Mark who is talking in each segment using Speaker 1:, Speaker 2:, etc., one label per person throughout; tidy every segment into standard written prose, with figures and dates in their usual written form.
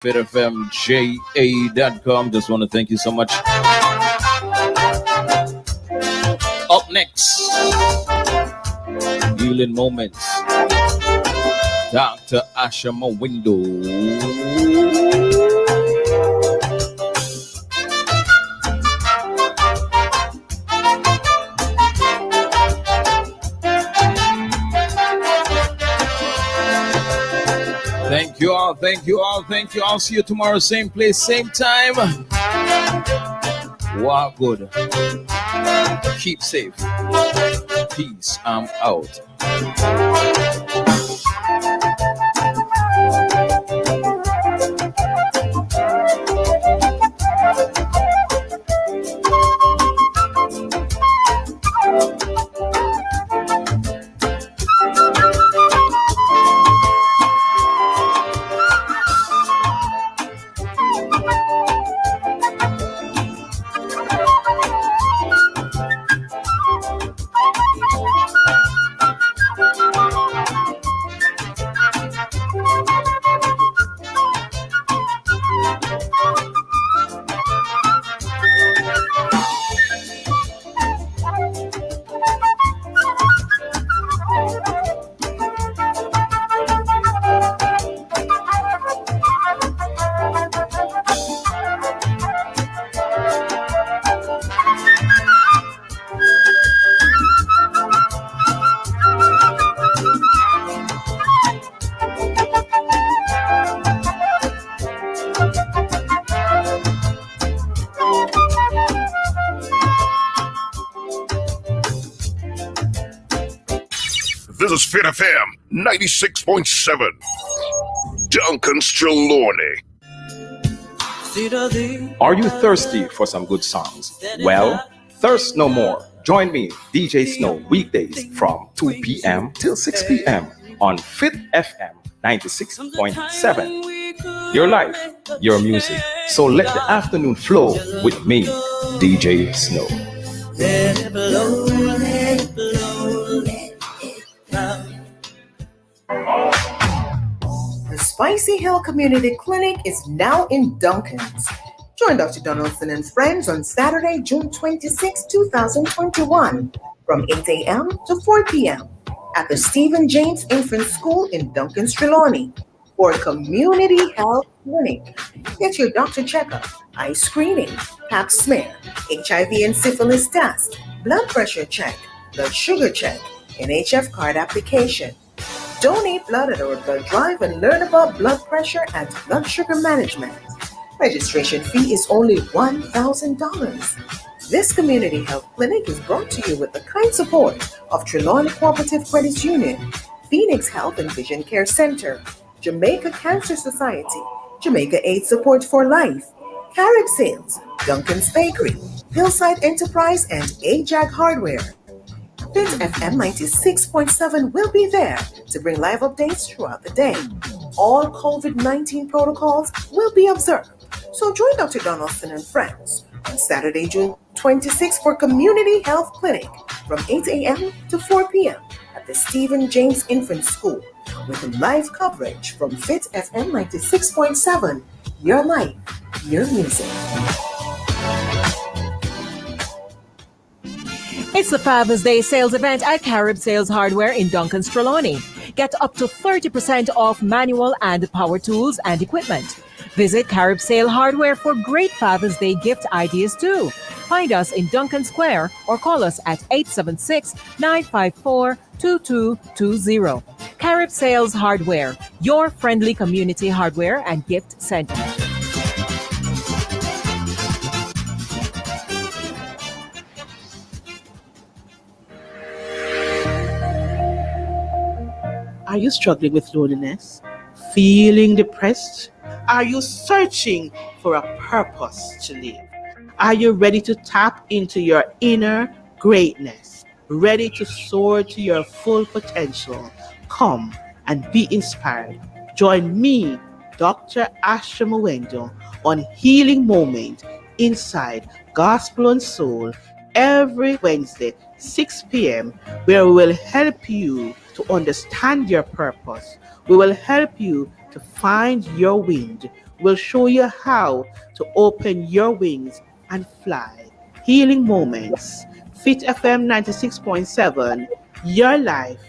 Speaker 1: fitfmja.com. Just want to thank you so much. Up next, Healing Moments, Dr. Asha Mwendo. Thank you all, thank you all, thank you all. See you tomorrow, same place, same time. Wow, good. Keep safe. Peace. I'm out.
Speaker 2: This is Fit FM 96.7. Duncan Strelorny.
Speaker 3: Are you thirsty for some good songs? Well, thirst no more. Join me, DJ Snow, weekdays from 2 p.m. till 6 p.m. on Fit FM 96.7. Your life, your music. So let the afternoon flow with me, DJ Snow.
Speaker 4: Let it blow, let it blow, let it blow.
Speaker 5: The Spicy Hill Community Clinic is now in Duncan's. Join Dr. Donaldson and friends on Saturday, June 26, 2021 from 8 a.m. to 4 p.m. at the Stephen James Infant School in Duncan's, Trelawney for a community health clinic. Get your doctor checkup, eye screening, pap smear, HIV and syphilis test, blood pressure check, blood sugar check, NHF card application. Donate blood at our blood drive and learn about blood pressure and blood sugar management. Registration fee is only $1,000. This community health clinic is brought to you with the kind support of Trelawney Cooperative Credit Union, Phoenix Health and Vision Care Center, Jamaica Cancer Society, Jamaica AIDS Support for Life, Carib Sales, Duncan's Bakery, Hillside Enterprise, and AJAG Hardware. Fit FM 96.7 will be there to bring live updates throughout the day. All COVID-19 protocols will be observed. So join Dr. Donaldson and friends on Saturday, June 26 for Community Health Clinic from 8 a.m. to 4 p.m. at the Stephen James Infant School with live coverage from Fit FM 96.7. Your life, your music.
Speaker 6: It's the Father's Day sales event at Carib Sales Hardware in Duncan's, Trelawney. Get up to 30% off manual and power tools and equipment. Visit Carib Sale Hardware for great Father's Day gift ideas too. Find us in Duncan Square or call us at 876-954-2220. Carib Sales Hardware, your friendly community hardware and gift center.
Speaker 7: Are you struggling with loneliness? Feeling depressed? Are you searching for a purpose to live? Are you ready to tap into your inner greatness? Ready to soar to your full potential? Come and be inspired. Join me, Dr. Asha Mwendo, on Healing Moment inside Gospel and Soul every Wednesday, 6 p.m., where we will help you to understand your purpose. We will help you to find your wind. will show you how to open your wings and fly. Healing Moments, Fit FM 96.7, your life,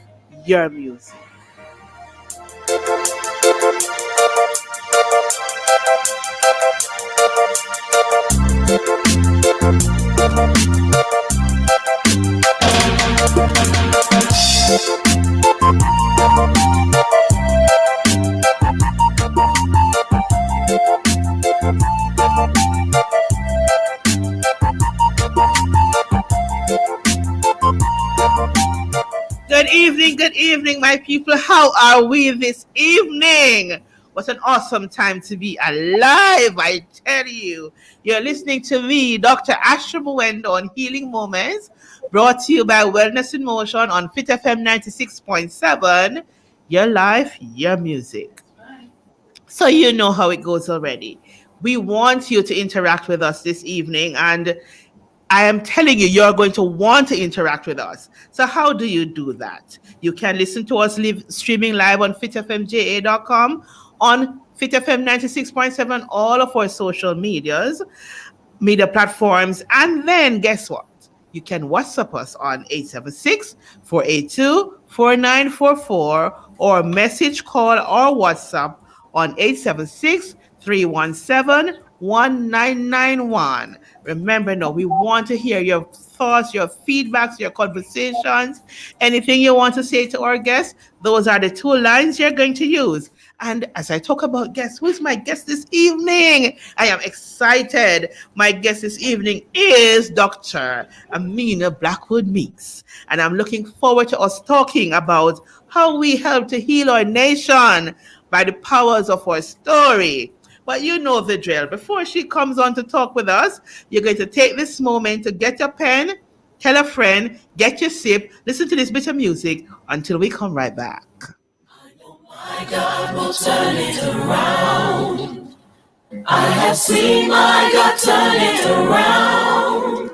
Speaker 7: your music. Good evening, my people. How are we this evening? What an awesome time to be alive, I tell you. You're listening to me, Dr. Asha Mwendo, on Healing Moments, brought to you by Wellness in Motion on Fit FM 96.7, your life, your music. So you know how it goes already. We want you to interact with us this evening, and I am telling you, you're going to want to interact with us. So how do you do that? You can listen to us streaming live on fitfmja.com, on FitFM 96.7, all of our social media platforms. And then guess what? You can WhatsApp us on 876-482-4944 or message, call, or WhatsApp on 876-317-1991. Remember, now we want to hear your thoughts, your feedbacks, your conversations, anything you want to say to our guests. Those are the two lines you're going to use. And as I talk about guests, who's my guest this evening? I am excited. My guest this evening is Dr. Amina Blackwood Meeks. And I'm looking forward to us talking about how we help to heal our nation by the powers of our story. But you know the drill. Before she comes on to talk with us, you're going to take this moment to get your pen, tell a friend, get your sip, listen to this bit of music until we come right back.
Speaker 4: My God will turn it around. I have seen my God turn it around.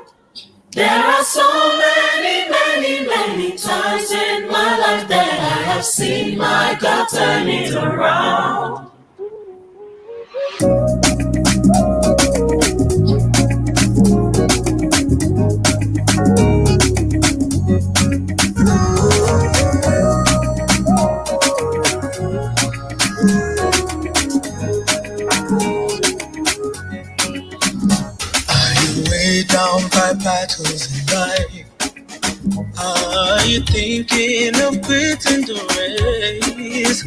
Speaker 4: There are so many, many, many times in my life that I have seen my God turn it around.
Speaker 8: Way down by battles in life. Are you thinking of quitting the race?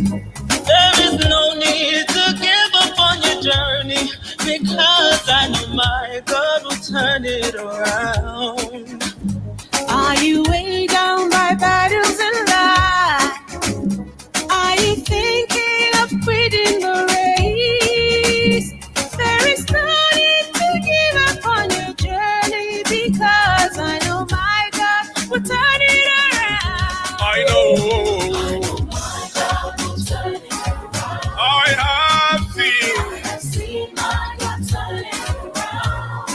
Speaker 8: There is no need to give up on your journey, because I know my God will turn it around.
Speaker 4: Are you way down by battles in life? Are you thinking of quitting the race? There is no need to give up on your journey, because I know my God will turn it around.
Speaker 8: I know
Speaker 4: My God will turn it around.
Speaker 8: I have seen.
Speaker 4: I have seen my God turn it around.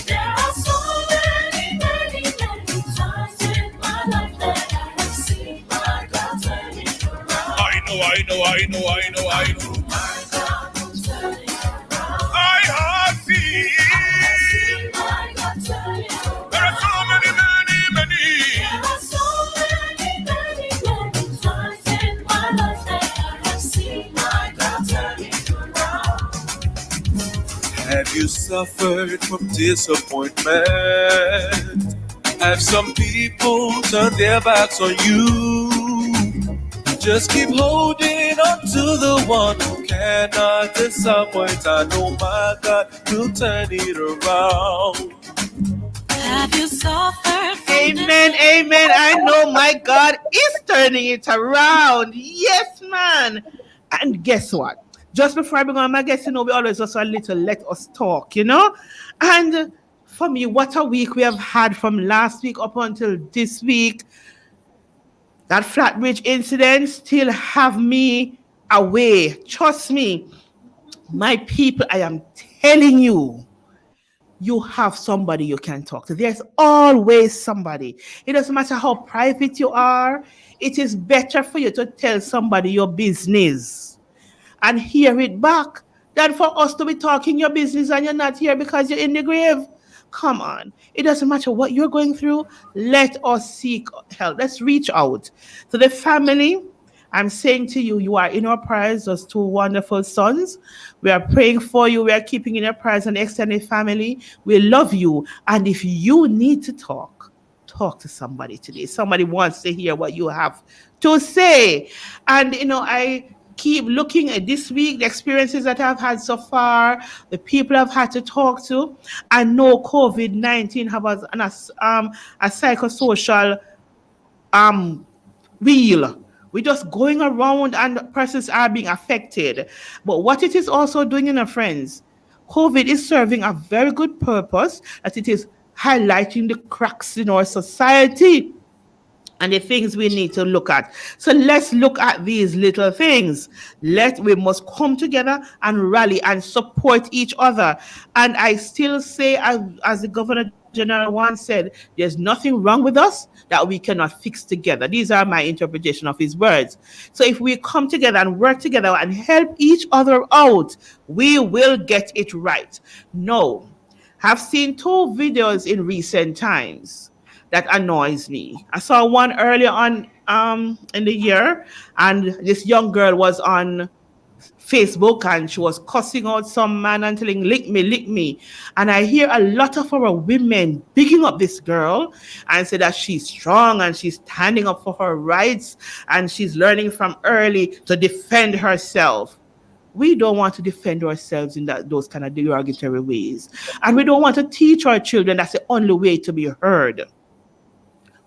Speaker 4: There are so many, many, many times in my life that I have seen my God turn it around.
Speaker 8: I know.
Speaker 4: My God will turn it around.
Speaker 8: I have seen.
Speaker 4: My God turn it around.
Speaker 8: There are so many, many, many.
Speaker 4: There are so many, many, many times in my life that I have seen my God turn it around.
Speaker 8: Have you suffered from disappointment? Have some people turned their backs on you? Just keep holding on to the one who cannot disappoint. I know my God will turn it around.
Speaker 4: Have you suffered from
Speaker 7: Amen, amen. I know my God is turning it around. Yes, man. And guess what? Just before I bring on my guest, we always just a little let us talk, And for me, what a week we have had from last week up until this week. That Flatbridge incident still have me away. Trust me, my people, I am telling you, you have somebody you can talk to. There's always somebody. It doesn't matter how private you are. It is better for you to tell somebody your business and hear it back than for us to be talking your business and you're not here because you're in the grave. Come on. It doesn't matter what you're going through. Let us seek help. Let's reach out to the family. I'm saying to you, you are in our prayers, those two wonderful sons. We are praying for you. We are keeping in our prayers and extended family. We love you. And if you need to talk, talk to somebody today. Somebody wants to hear what you have to say. And, I keep looking at this week, the experiences that I've had so far, the people I've had to talk to. I know COVID-19 have a psychosocial um wheel. We're just going around and persons are being affected. But what it is also doing, friends, COVID is serving a very good purpose, that it is highlighting the cracks in our society and the things we need to look at. So let's look at these little things. We must come together and rally and support each other. And I still say, as the Governor General once said, there's nothing wrong with us that we cannot fix together. These are my interpretation of his words. So if we come together and work together and help each other out, we will get it right. No, have seen two videos in recent times that annoys me. I saw one earlier on in the year, and this young girl was on Facebook and she was cussing out some man and telling, lick me, lick me. And I hear a lot of our women bigging up this girl and say that she's strong and she's standing up for her rights and she's learning from early to defend herself. We don't want to defend ourselves in those kind of derogatory ways. And we don't want to teach our children that's the only way to be heard.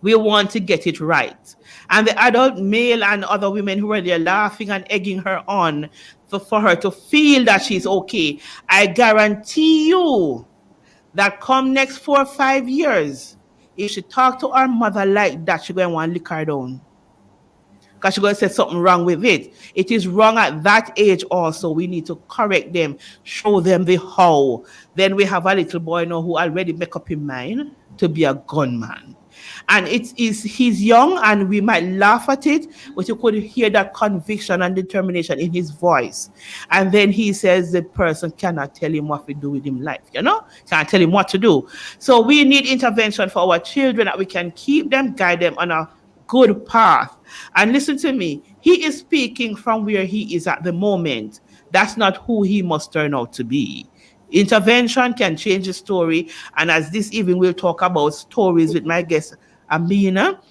Speaker 7: We want to get it right. And the adult male and other women who were there laughing and egging her on for her to feel that she's okay, I guarantee you that come next 4 or 5 years, if she talk to her mother like that, she's going to want to lick her down. Because she's going to say something wrong with it. It is wrong at that age also. We need to correct them, show them the how. Then we have a little boy now who already make up his mind to be a gunman. And he's young and we might laugh at it, but you could hear that conviction and determination in his voice. And then he says the person cannot tell him what to do with his life, can't tell him what to do. So we need intervention for our children that we can keep them, guide them on a good path. And listen to me, he is speaking from where he is at the moment. That's not who he must turn out to be. Intervention can change the story. And as this evening we'll talk about stories with my guest, Amina,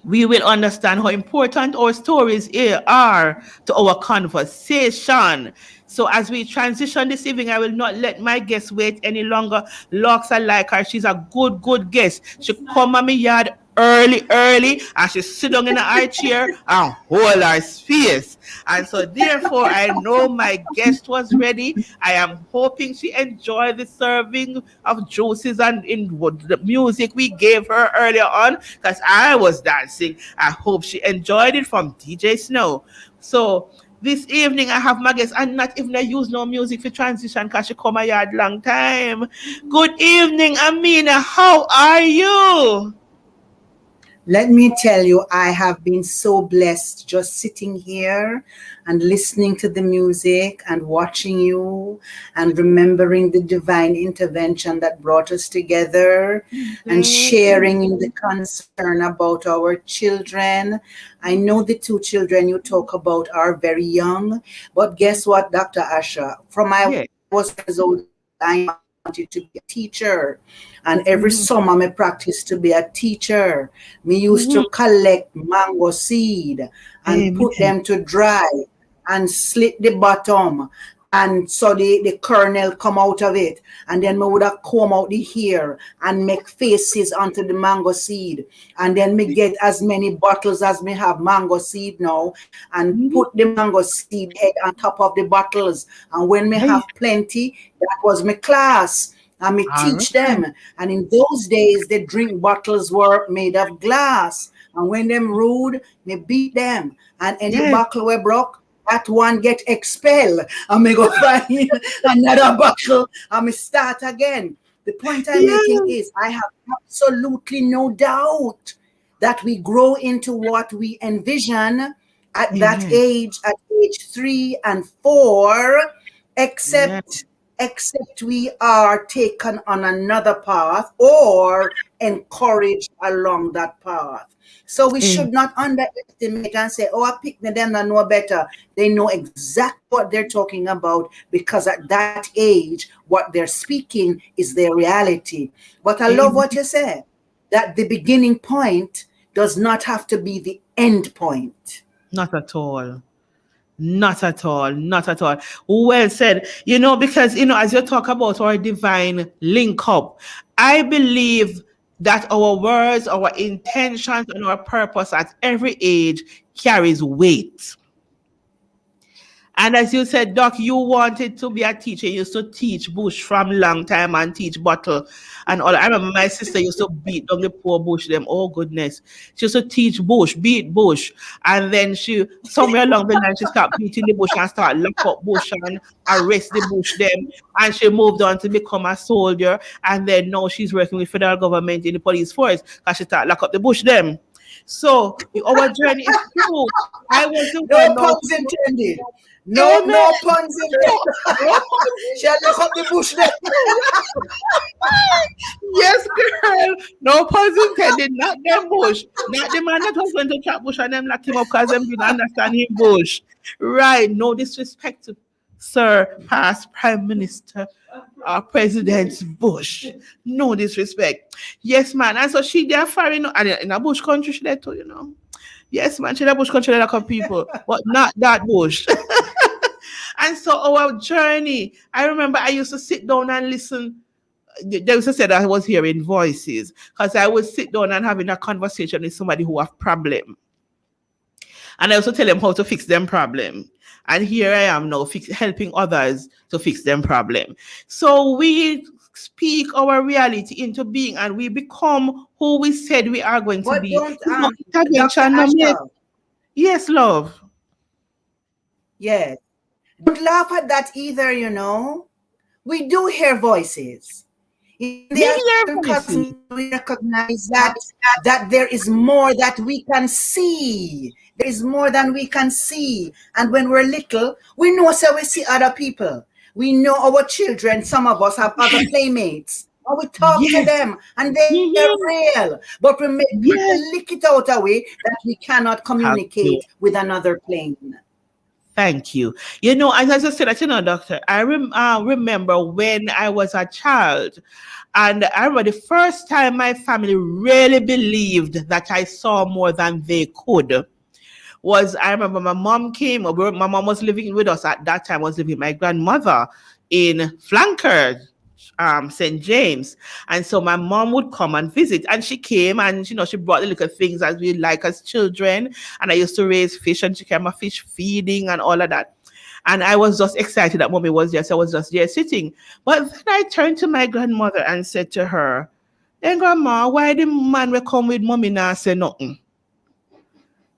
Speaker 7: we will understand how important our stories are to our conversation. So as we transition this evening, I will not let my guest wait any longer. Locks, I like her. She's a good guest. She come on my yard early, and she sit down in a high chair and hold her space. And so therefore, I know my guest was ready. I am hoping she enjoyed the serving of juices and in the music we gave her earlier on, because I was dancing. I hope she enjoyed it from DJ Snow. So this evening I have my guest, and not even I use no music for transition because she come a yard long time. Good evening, Amina. How are you?
Speaker 9: Let me tell you, I have been so blessed just sitting here and listening to the music and watching you and remembering the divine intervention that brought us together and sharing in the concern about our children. I know the two children you talk about are very young, but guess what, Dr. Asha? From I was years old, I wanted to be a teacher, and every summer I practiced to be a teacher. Me used to collect mango seed and put them to dry and slit the bottom, and so the kernel come out of it, and then me would have comb out the hair and make faces onto the mango seed, and then me get as many bottles as me have mango seed now and put the mango seed head on top of the bottles, and when me have plenty, that was my class. And me teach them. And in those days, the drink bottles were made of glass. And when them rude, me beat them. And any bottle we broke, that one get expelled. And me go find another bottle and me start again. The point I'm making is I have absolutely no doubt that we grow into what we envision at that age, at age 3 and 4. except we are taken on another path or encouraged along that path. So we should not underestimate and say, oh, I pick them that know better. They know exactly what they're talking about because at that age, what they're speaking is their reality. But I love what you said, that the beginning point does not have to be the end point.
Speaker 7: Not at all. Not at all. Not at all. Well said. Because, as you talk about our divine link up, I believe that our words, our intentions, and our purpose at every age carries weight. And as you said, Doc, you wanted to be a teacher. You used to teach bush from long time and teach bottle and all. I remember my sister used to beat down the poor bush them. Oh, goodness. She used to teach bush, beat bush. And then somewhere along the line, she started beating the bush and started lock up bush and arrest the bush them. And she moved on to become a soldier. And then now she's working with federal government in the police force because she started lock up the bush them. So our journey is through. I was the
Speaker 9: no puns intended. No puns intended. Shall look up the bush there?
Speaker 7: Yes, girl. No puns intended. Not them bush. Not the man that was going to chop bush and them lock him up because them didn't understand him bush. Right. No disrespect to Sir past Prime Minister President Bush. No disrespect. Yes, man. And so she there foreign and in a bush country she there too, Yes, man. She in a bush country like a people, but not that bush. And so our journey, I remember I used to sit down and listen. They used to say that I was hearing voices because I would sit down and having a conversation with somebody who have problem. And I also tell them how to fix them problem. And here I am now helping others to fix them problem. So we speak our reality into being and we become who we said we are going to be. Yes, love.
Speaker 9: Yes. Don't laugh at that either, We do hear voices. In the we recognize that there is more that we can see. There is more than we can see. And when we're little, we know so we see other people. We know our children, some of us have other playmates. And we talk to them and they're real. But we lick it out a way that we cannot communicate with another plane.
Speaker 7: Thank you. And as I said, Doctor, I remember when I was a child, and I remember the first time my family really believed that I saw more than they could was, I remember my mom came, my mom was living with us at that time, was living with my grandmother in Flankers. St. James. And so my mom would come and visit and she came and, she brought the little things as we like as children. And I used to raise fish and she came a fish feeding and all of that. And I was just excited that mommy was there. So I was just there sitting. But then I turned to my grandmother and said to her, "Hey, Grandma, why the man will come with mommy now say nothing?"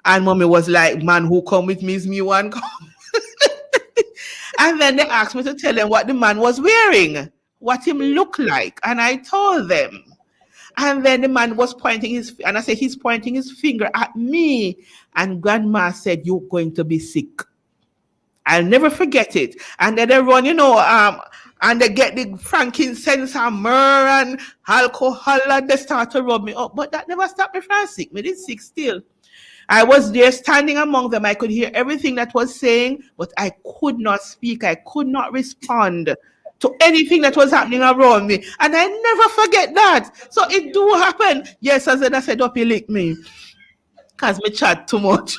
Speaker 7: And mommy was like, "Man who come with me is me one come." And then they asked me to tell them what the man was wearing, what him look like, and I told them. And then the man was pointing and I said, he's pointing his finger at me. And Grandma said, "You're going to be sick." I'll never forget it. And then they run, and they get the frankincense and myrrh and alcohol and they start to rub me up. But that never stopped me from sick. Me did sick still. I was there standing among them. I could hear everything that was saying, but I could not speak. I could not respond to anything that was happening around me. And I never forget that. So it do happen. Yes, as I said, up he lick me. Because me chat too much.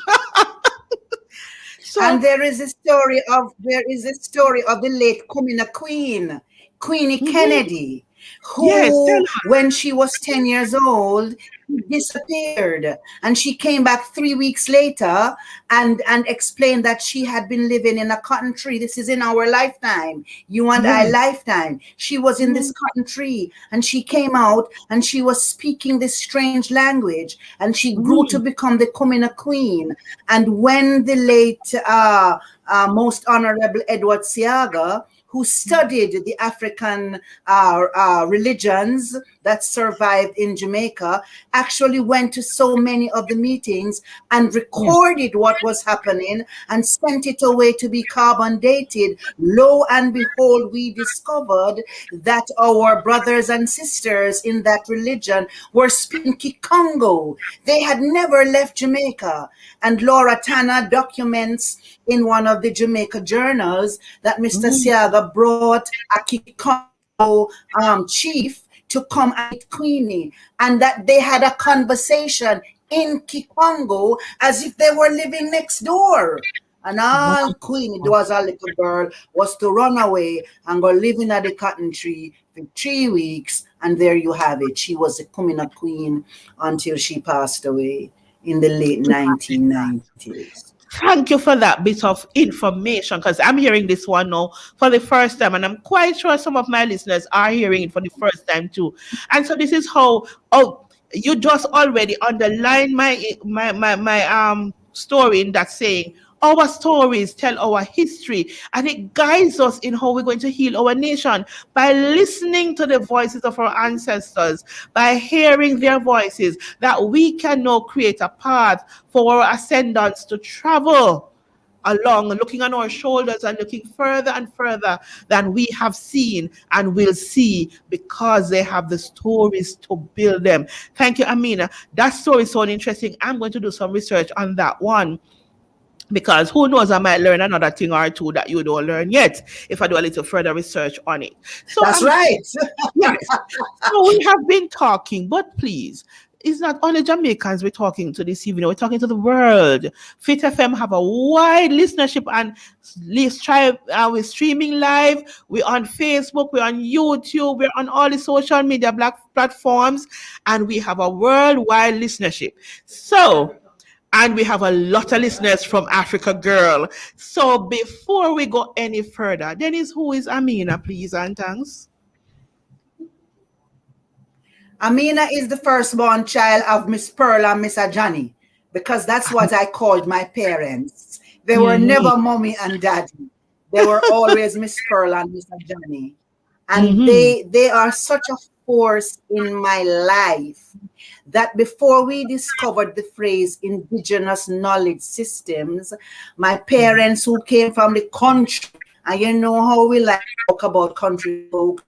Speaker 9: And there is a story of the late Queen, Queenie Kennedy, who, when she was 10 years old, disappeared, and she came back 3 weeks later and explained that she had been living in a cotton tree. This is in our lifetime, you and I lifetime. She was in this cotton tree and she came out and she was speaking this strange language and she grew to become the Kumina Queen. And when the late most honorable Edward Siaga, who studied the African religions that survived in Jamaica actually went to so many of the meetings and recorded what was happening and sent it away to be carbon dated. Lo and behold, we discovered that our brothers and sisters in that religion were speaking Kikongo. They had never left Jamaica. And Laura Tanner documents in one of the Jamaica journals that Mr. Siaga brought a Kikongo chief to come and meet Queenie, and that they had a conversation in Kikongo as if they were living next door. And all Queenie, there was a little girl, was to run away and go live in the cotton tree for 3 weeks, and there you have it. She was a Kumina queen until she passed away in the late 1990s.
Speaker 7: Thank you for that bit of information, because I'm hearing this one now for the first time, and I'm quite sure some of my listeners are hearing it for the first time too. And so this is how, you just already underlined my story in that saying, our stories tell our history, and it guides us in how we're going to heal our nation by listening to the voices of our ancestors, by hearing their voices, that we can now create a path for our ascendants to travel along, looking on our shoulders and looking further and further than we have seen and will see, because they have the stories to build them. Thank you, Amina. That story is so interesting. I'm going to do some research on that one, because who knows, I might learn another thing or two that you don't learn yet if I do a little further research on it. So
Speaker 9: that's right.
Speaker 7: Yes. So we have been talking, but please, it's not only Jamaicans we're talking to this evening, we're talking to the world. Fit FM have a wide listenership, and we're streaming live. We're on Facebook, we're on YouTube, we're on all the social media platforms, and we have a worldwide listenership. So, and we have a lot of listeners from Africa, girl. So before we go any further, Dennis, who is Amina, please, and thanks?
Speaker 9: Amina is the firstborn child of Miss Pearl and Miss Ajani, because that's what I called my parents. They were never mommy and daddy. They were always Miss Pearl and Miss Ajani. And they are such a force in my life that before we discovered the phrase indigenous knowledge systems, my parents who came from the country, and you know how we like to talk about country folk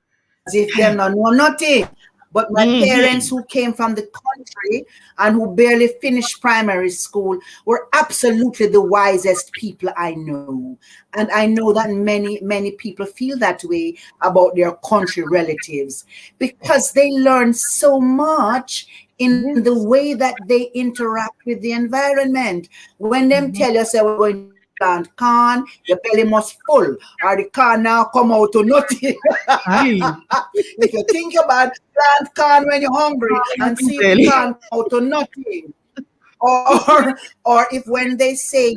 Speaker 9: as if they don't know nothing. But my parents who came from the country and who barely finished primary school were absolutely the wisest people I know. And I know that many people feel that way about their country relatives, because they learn so much in the way that they interact with the environment. When them tell you, say, we're going to plant corn, your belly must full, or the corn now come out to nothing. If you think about plant corn when you're hungry and see the corn come out to nothing. Or if when they say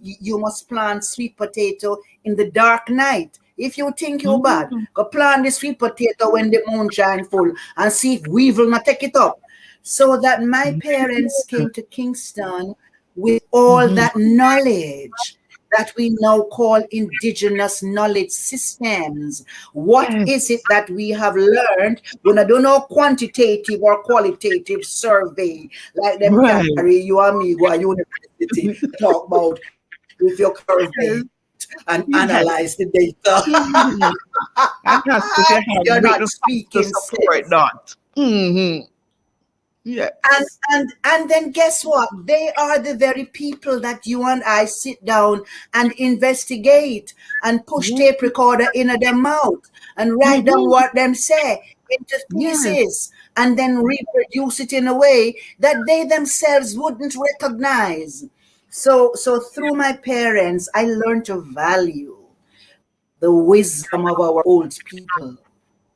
Speaker 9: you must plant sweet potato in the dark night. If you think you're bad, go plant the sweet potato when the moon shine full and see if weevil not take it up. So that my parents came to Kingston with all that knowledge that we now call indigenous knowledge systems. What is it that we have learned when I don't know quantitative or qualitative survey, like them carry you and me go to university talk about with your curve and analyze the data. You're not speaking
Speaker 7: support not. Yeah.
Speaker 9: And then guess what? They are the very people that you and I sit down and investigate and push tape recorder in their mouth and write down what them say into pieces and then reproduce it in a way that they themselves wouldn't recognize. So through my parents, I learned to value the wisdom of our old people.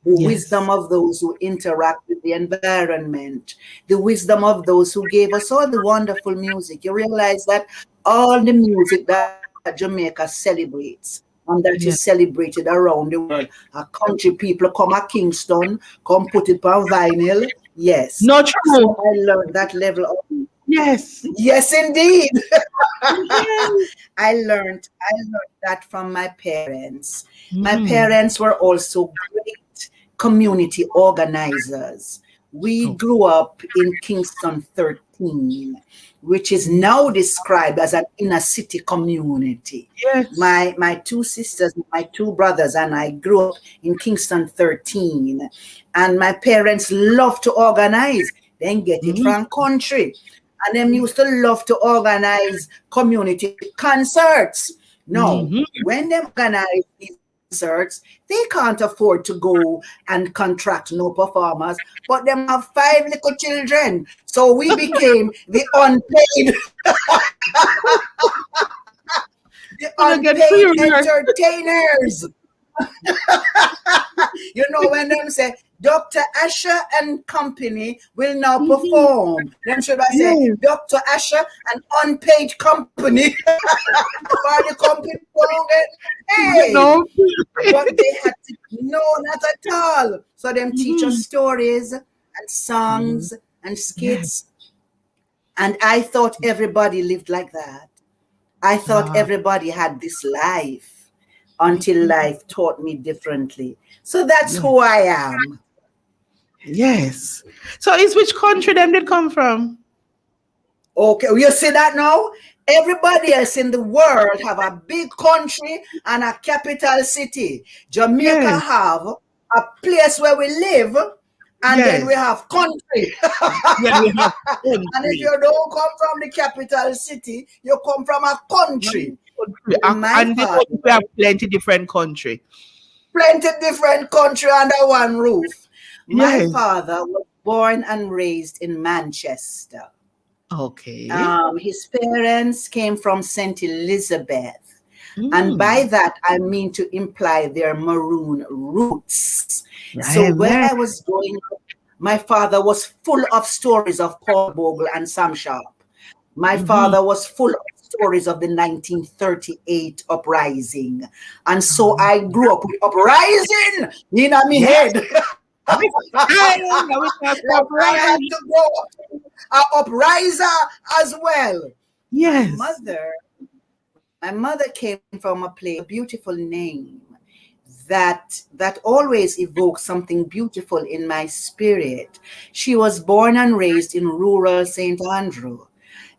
Speaker 9: The wisdom of those who interact with the environment, the wisdom of those who gave us all the wonderful music. You realize that all the music that Jamaica celebrates and that is celebrated around the world, our country people come at Kingston, come put it on vinyl. Yes.
Speaker 7: Not true.
Speaker 9: So I learned that level of
Speaker 7: Yes,
Speaker 9: indeed. I learned that from my parents. My parents were also great community organizers. We grew up in Kingston 13, which is now described as an inner city community.
Speaker 7: Yes.
Speaker 9: My two sisters, my two brothers, and I grew up in Kingston 13. And my parents loved to organize, then get it from country. And them used to love to organize community concerts. No, when they organize these concerts, they can't afford to go and contract no performers, but them have 5 little children. So we became the unpaid, the unpaid entertainers. You know, when them say Dr. Asha and company will now perform, then should I say Dr. Asha and unpaid company? Why the company don't get paid? No. But they had to, no, not at all. So them teach us stories and songs and skits. And I thought everybody lived like that. I thought everybody had this life until life taught me differently. So that's who I am.
Speaker 7: Yes. So is which country them did come from?
Speaker 9: Okay, you see that now? Everybody else in the world have a big country and a capital city. Jamaica have a place where we live, and then we have country. And if you don't come from the capital city, you come from a country.
Speaker 7: And we have plenty different country.
Speaker 9: Plenty different country under one roof. My father was born and raised in Manchester.
Speaker 7: Okay.
Speaker 9: His parents came from St. Elizabeth. And by that, I mean to imply their maroon roots. So when I was growing up, my father was full of stories of Paul Bogle and Sam Sharp. My father was full of stories of the 1938 uprising. And so I grew up with uprising in my head. I had to grow up an upriser as well.
Speaker 7: Yes.
Speaker 9: My mother came from a place, a beautiful name that always evokes something beautiful in my spirit. She was born and raised in rural St. Andrew,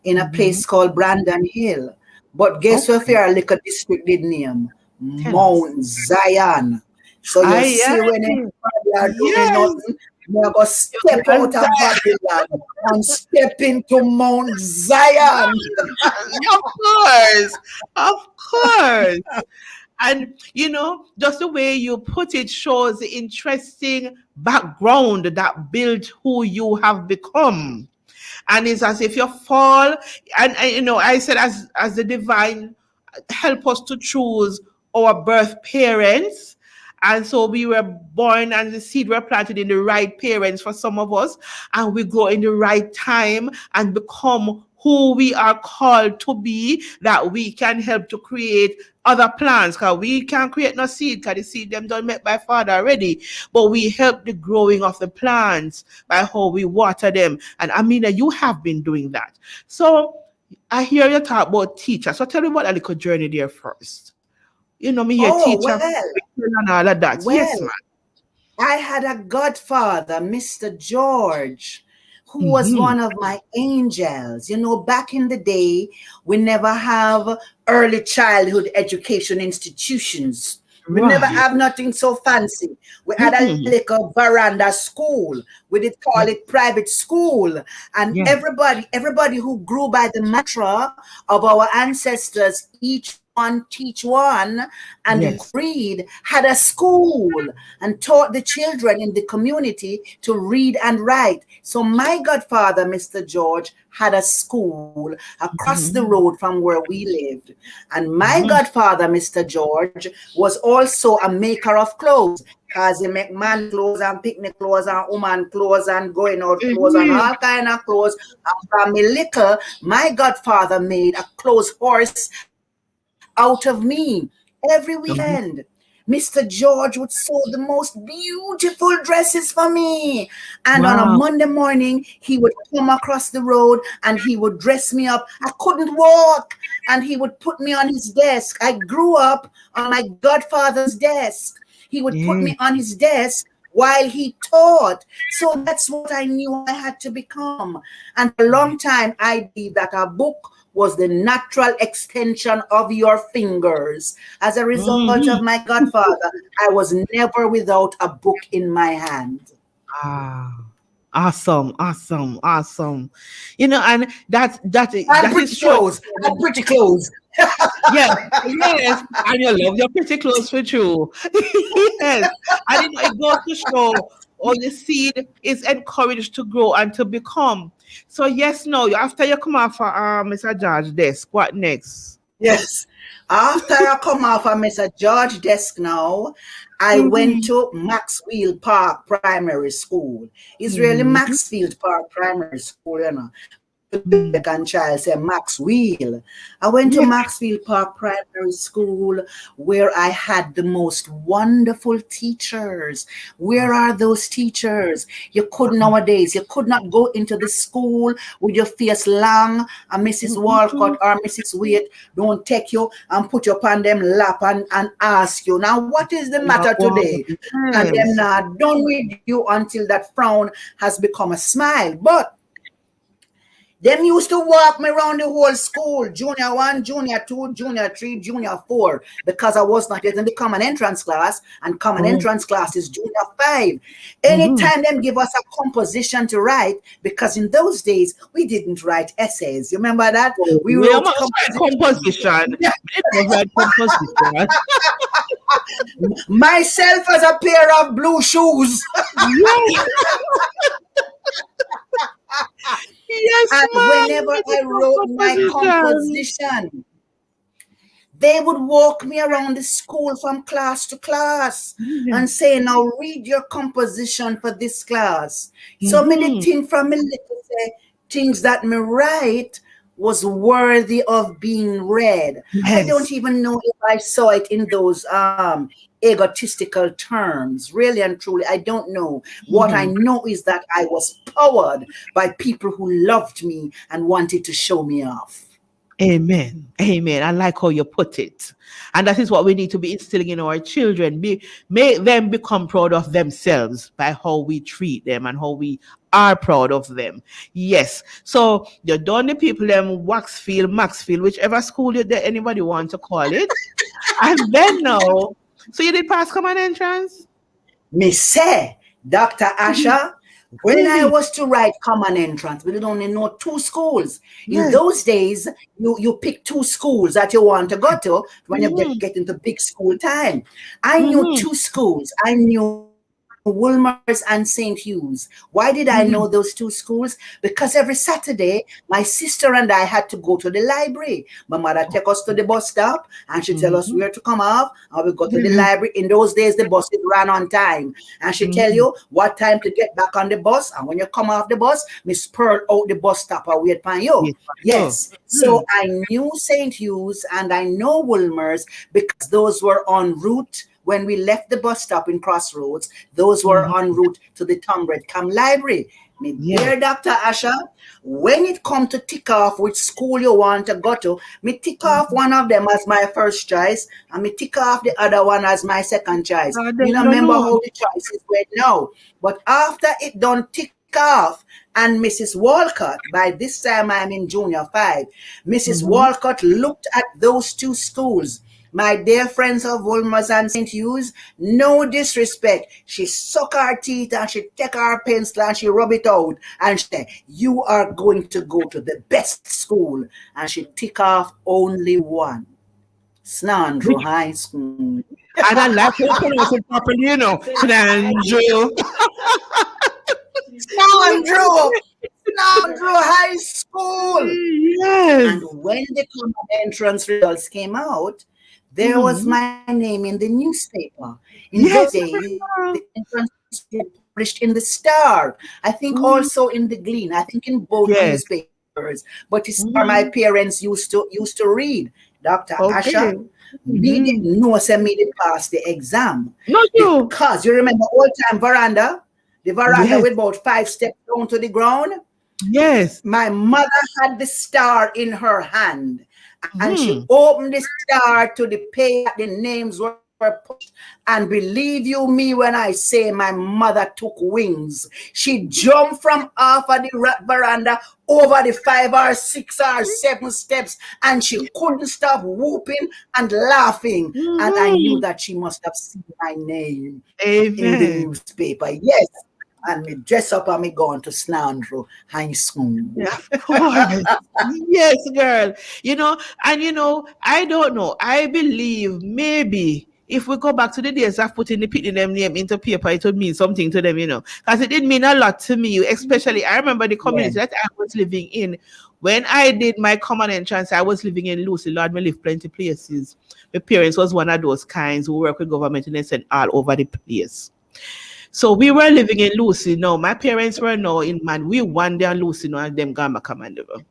Speaker 9: in a place called Brandon Hill. But guess what their little district did name? Mount Zion. So you see when everybody are doing nothing, they're going to step out of Babylon and step into Mount Zion.
Speaker 7: Of course. And, you know, just the way you put it shows the interesting background that built who you have become. And it's as if you fall, and you know, I said as the divine help us to choose our birth parents. And so we were born and the seed were planted in the right parents for some of us, and we grow in the right time and become who we are called to be, that we can help to create other plants, because we can't create no seed, because the seed them done met by Father already, but we help the growing of the plants by how we water them. And I mean, you have been doing that. So I hear you talk about teacher. So tell me about a little journey there first. You know, me here teacher and all of that. Yes, man.
Speaker 9: I had a godfather, Mr. George, who was one of my angels. You know, back in the day, we never have early childhood education institutions. We never have nothing so fancy. We had a little veranda school. We did call it private school. And everybody who grew by the mantra of our ancestors, each one teach one, and read, had a school and taught the children in the community to read and write. So my godfather, Mr. George, had a school across the road from where we lived. And my godfather, Mr. George, was also a maker of clothes, because he make man clothes and picnic clothes and woman clothes and going out clothes and all kind of clothes. And from me little, my godfather made a clothes horse out of me every weekend. Mr. George would sew the most beautiful dresses for me. And on a Monday morning, he would come across the road and he would dress me up. I couldn't walk. And he would put me on his desk. I grew up on my godfather's desk. He would put me on his desk while he taught. So that's what I knew I had to become. And for a long time, I believed that a book was the natural extension of your fingers. As a result of my godfather, I was never without a book in my hand.
Speaker 7: Ah, awesome, awesome, awesome. You know, and
Speaker 9: And
Speaker 7: that is
Speaker 9: pretty
Speaker 7: true.
Speaker 9: clothes. And pretty clothes.
Speaker 7: Yes, yes, and you love your pretty clothes for true. Yes, and it goes to show all the seed is encouraged to grow and to become. So yes, no, after you come off Mr. George desk, what next?
Speaker 9: Yes. After I come off of Mr. George desk now, I went
Speaker 7: Mm-hmm.
Speaker 9: to Maxfield Park Primary School. It's really
Speaker 7: Mm-hmm.
Speaker 9: Maxfield Park Primary School, you know. The second child said Maxwell. I went to
Speaker 7: Yeah.
Speaker 9: Maxfield Park Primary School where I had the most wonderful teachers. Where are those teachers? You could nowadays, you could not go into the school with your face long and Mrs. Walcott or Mrs. Wade don't take you and put you upon them lap and ask you, now what is the matter
Speaker 7: Wow.
Speaker 9: today? And them
Speaker 7: Yes.
Speaker 9: not done with you until that frown has become a smile. But them used to walk me around the whole school, junior 1, junior 2, junior 3, junior 4, because I was not yet in the common entrance class, and common
Speaker 7: Oh.
Speaker 9: entrance class is junior 5.
Speaker 7: Mm-hmm.
Speaker 9: Anytime them give us a composition to write, because in those days we didn't write essays. You remember that? We
Speaker 7: We
Speaker 9: wrote
Speaker 7: almost write composition. It was right composition.
Speaker 9: myself as a pair of blue shoes.
Speaker 7: Yes. Yes,
Speaker 9: And
Speaker 7: ma'am.
Speaker 9: whenever
Speaker 7: It
Speaker 9: I
Speaker 7: is
Speaker 9: wrote my
Speaker 7: composition.
Speaker 9: composition, they would walk me around the school from class to class and say, now read your composition for this class. So many things from me little say, things that me write was worthy of being read. I don't
Speaker 7: Yes.
Speaker 9: even know if I saw it in those egotistical terms. Really and truly, I don't know. What I know is that I was powered by people who loved me and wanted to show me off.
Speaker 7: Amen. Amen. I like how you put it. And that is what we need to be instilling in our children. Make them become proud of themselves by how we treat them and how we are proud of them. Yes. So you done the people them Waxfield, Maxfield, whichever school anybody want to call it. And then now, so you did pass common entrance?
Speaker 9: Me say, Dr. Asha, when I was to write common entrance, we did only know 2 schools. In those days, you pick 2 schools that you want to go to when you get into big school time. I knew 2 schools. I knew Woolmers and St. Hughes. Why did I know those 2 schools? Because every Saturday, my sister and I had to go to the library. My mother take us to the bus stop and she tell us where to come off, and we go to the library. In those days, the buses ran on time. And she tell you what time to get back on the bus. And when you come off the bus, Miss Pearl out the bus stop and wait for you. Yes. So I knew St. Hughes and I know Woolmers because those were en route. When we left the bus stop in Crossroads, those were en route to the Tom Redcam Library. Dear Dr. Asha, when it come to tick off which school you want to go to, me tick off one of them as my first choice, and me tick off the other one as my second choice. You don't remember how the choices went now. But after it done tick off, and Mrs. Walcott, by this time I'm in junior 5, Mrs. Walcott looked at those 2 schools. My dear friends of Woolmers and St. Hughes, no disrespect. She suck her teeth and she take her pencil and she rub it out and she say, you are going to go to the best school. And she tick off only one. Snandro High School.
Speaker 7: And I like to pronounce it properly, you know. Snandro.
Speaker 9: Snandro High School.
Speaker 7: Yes.
Speaker 9: And when the common entrance results came out, there was my name in the newspaper. In those days, the entrance was published in the Star. I think also in the Glean. I think in both newspapers. But the Star, my parents used to read. Dr. Asha, we didn't know me did pass the exam. Because you remember old time veranda? The veranda with about 5 steps down to the ground?
Speaker 7: Yes.
Speaker 9: My mother had the Star in her hand. And she opened the Star to the page. The names were pushed. And believe you me when I say my mother took wings. She jumped from off of the veranda over the 5 or 6 or 7 steps, and she couldn't stop whooping and laughing. And I knew that she must have seen my name in the
Speaker 7: Amen.
Speaker 9: newspaper. Yes. And me dress up and me going to Snandro High School.
Speaker 7: Yeah, of course. Yes, girl. I don't know. I believe maybe if we go back to the days of putting the picnic them name into paper, it would mean something to them, because it did mean a lot to me. Especially, I remember the community that I was living in. When I did my common entrance, I was living in Lucy. Lord, me live plenty places. My parents was one of those kinds who work with government and they sent all over the place. So we were living in Lucy. No, my parents were no in man. We one day in Lucy, no, and them gamma commandable.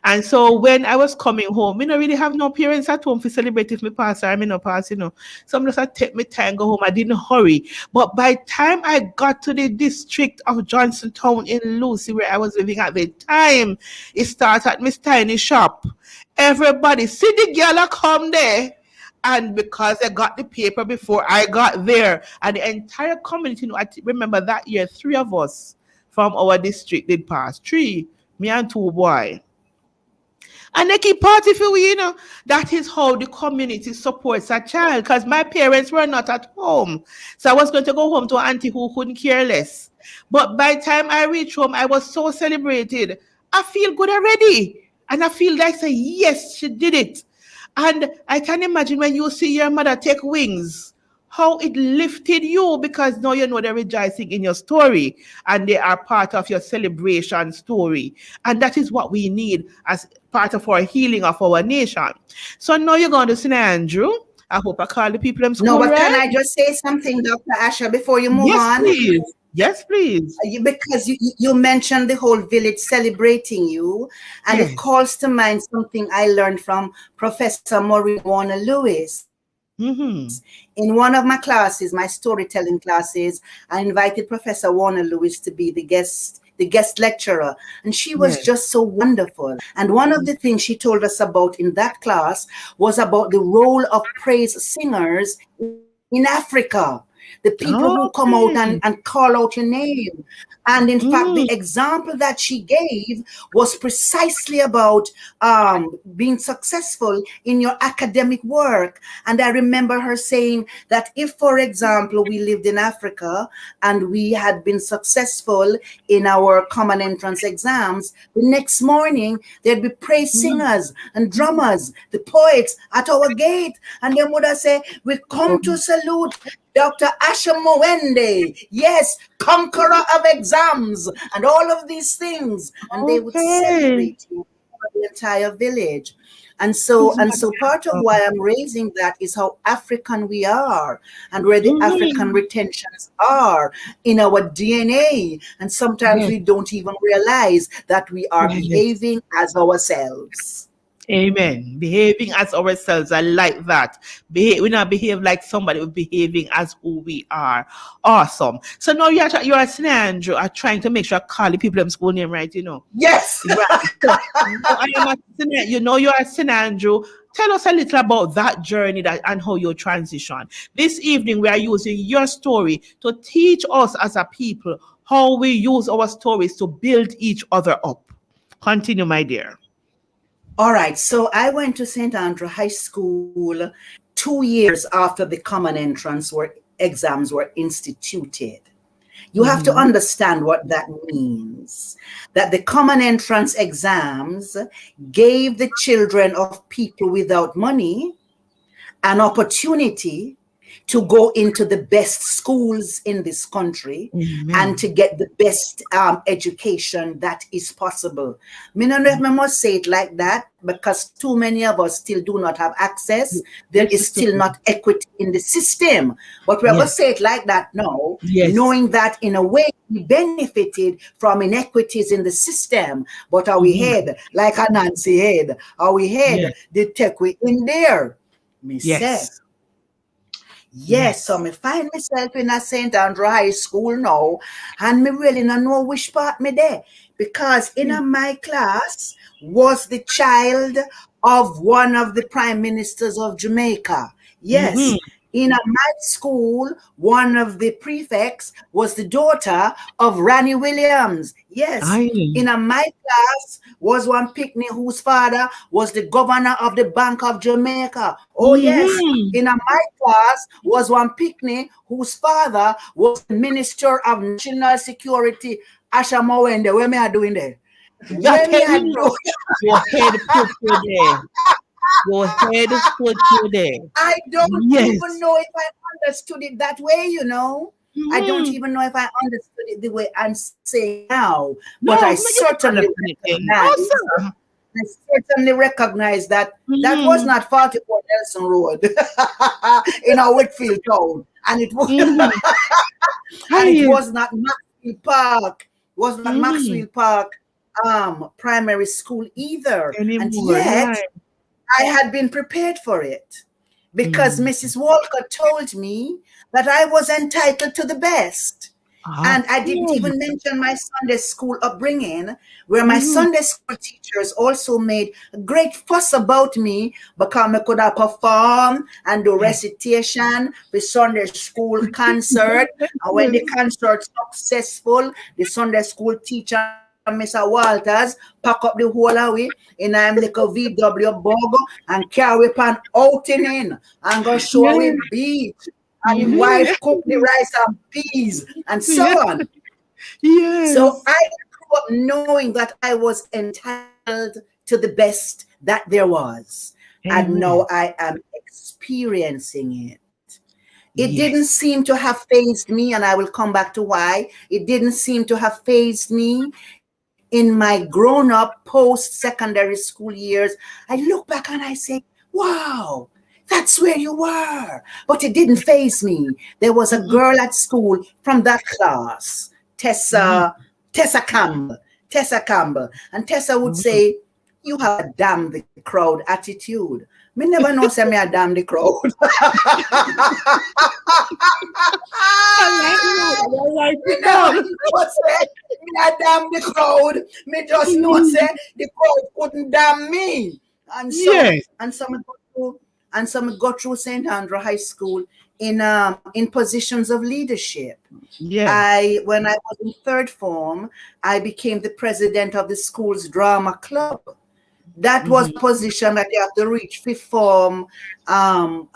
Speaker 7: And so when I was coming home, I don't really have no parents at home to celebrate if me pass or I no pass, So I'm just take me time, go home. I didn't hurry. But by the time I got to the district of Johnsontown in Lucy, where I was living at the time, it started at Miss Tiny shop. Everybody, see the girl come there. And because I got the paper before I got there, and the entire community, I remember that year, 3 of us from our district did pass. 3, me and 2 boys. And they keep party for we, That is how the community supports a child, because my parents were not at home. So I was going to go home to an auntie who couldn't care less. But by the time I reached home, I was so celebrated. I feel good already. And I feel like, say, yes, she did it. And I can imagine when you see your mother take wings, how it lifted you, because now you know they're rejoicing in your story and they are part of your celebration story. And that is what we need as part of our healing of our nation. So now you're going to St. Andrew. I hope I call the people in school.
Speaker 9: No, but can I just say something, Dr. Asha, before you move on?
Speaker 7: Please. Yes, please.
Speaker 9: Because you mentioned the whole village celebrating you, and it calls to mind something I learned from Professor Maureen Warner Lewis.
Speaker 7: Mm-hmm.
Speaker 9: In one of my classes, my storytelling classes, I invited Professor Warner Lewis to be the guest lecturer, and she was just so wonderful. And one of the things she told us about in that class was about the role of praise singers in Africa. The people who come out and call out your name. And in fact, the example that she gave was precisely about being successful in your academic work. And I remember her saying that if, for example, we lived in Africa and we had been successful in our common entrance exams, the next morning there'd be praise singers and drummers, the poets at our gate. And they would say, we come to salute Dr. Asha Mwendo, yes, conqueror of exams, and all of these things. And they would celebrate you for the entire village. And so part of why I'm raising that is how African we are and where the African retentions are in our DNA. And sometimes we don't even realize that we are behaving as ourselves.
Speaker 7: Amen. Behaving as ourselves. I like that. We not behave like somebody, we're behaving as who we are. Awesome. So now you're at St. Andrew are trying to make sure I call the people in school name right,
Speaker 9: Yes.
Speaker 7: Right. So, I am at you're at St. Andrew. Tell us a little about that journey and how you transition. This evening, we are using your story to teach us as a people how we use our stories to build each other up. Continue, my dear.
Speaker 9: All right, so I went to St. Andrew High School 2 years after the common entrance exams were instituted. You have to understand what that means. That the common entrance exams gave the children of people without money an opportunity to go into the best schools in this country and to get the best education that is possible. I don't know if I must say it like that, because too many of us still do not have access. There is still not equity in the system. But we will say it like that now, knowing that in a way we benefited from inequities in the system. But our head, like a Nancy head, our head did take we in there. Yes, so me find myself in a St. Andrew High School now, and me really not know which part me there, because in my class was the child of one of the prime ministers of Jamaica. Yes, In my school, one of the prefects was the daughter of Ranny Williams. Yes. In my class was one picnic whose father was the governor of the Bank of Jamaica. Oh, yes. In my class was one picnic whose father was the Minister of National Security, Asha Mwendo. Where me are doing there? Where me are doing?
Speaker 7: Your head put you there. Your head put you there.
Speaker 9: I don't even know if I understood it that way, you know. I don't even know if I understood it the way I'm saying now. But I certainly recognize that that was not 44 Nelson Road in our Whitfield town. And it was and it was not Maxwell Park. It was not Maxwell Park primary school either. And yet I had been prepared for it because Mrs. Walker told me that I was entitled to the best. And I didn't even mention my Sunday school upbringing, where my Sunday school teachers also made a great fuss about me because I could have perform and do recitation, the Sunday school concert. And when the concert successful, the Sunday school teacher, Mr. Walters, pack up the whole away in a little VW bug and carry pan outing in and go show him beach. And his wife cook the rice and peas and so on. So I grew up knowing that I was entitled to the best that there was. And now I am experiencing it. It didn't seem to have fazed me, and I will come back to why. It didn't seem to have fazed me in my grown-up post-secondary school years. I look back and I say, wow, that's where you were. But it didn't faze me. There was a girl at school from that class, Tessa Campbell. And Tessa would say, you have a damn the crowd attitude. Me never know say me a damn the crowd. Me a damn the crowd. Me just know say the crowd couldn't damn me. And so and some go through St. Andrew High School in positions of leadership. When I was in third form, I became the president of the school's drama club. That was a position that you have to reach fifth form to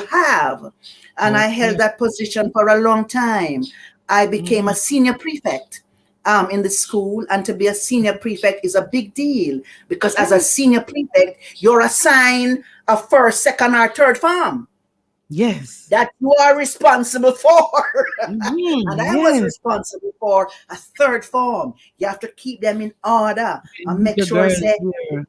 Speaker 9: have. And I held that position for a long time. I became a senior prefect in the school, and to be a senior prefect is a big deal because as a senior prefect, you're assigned a first, second, or third form. That you are responsible for. And I was responsible for a third form. You have to keep them in order and make sure they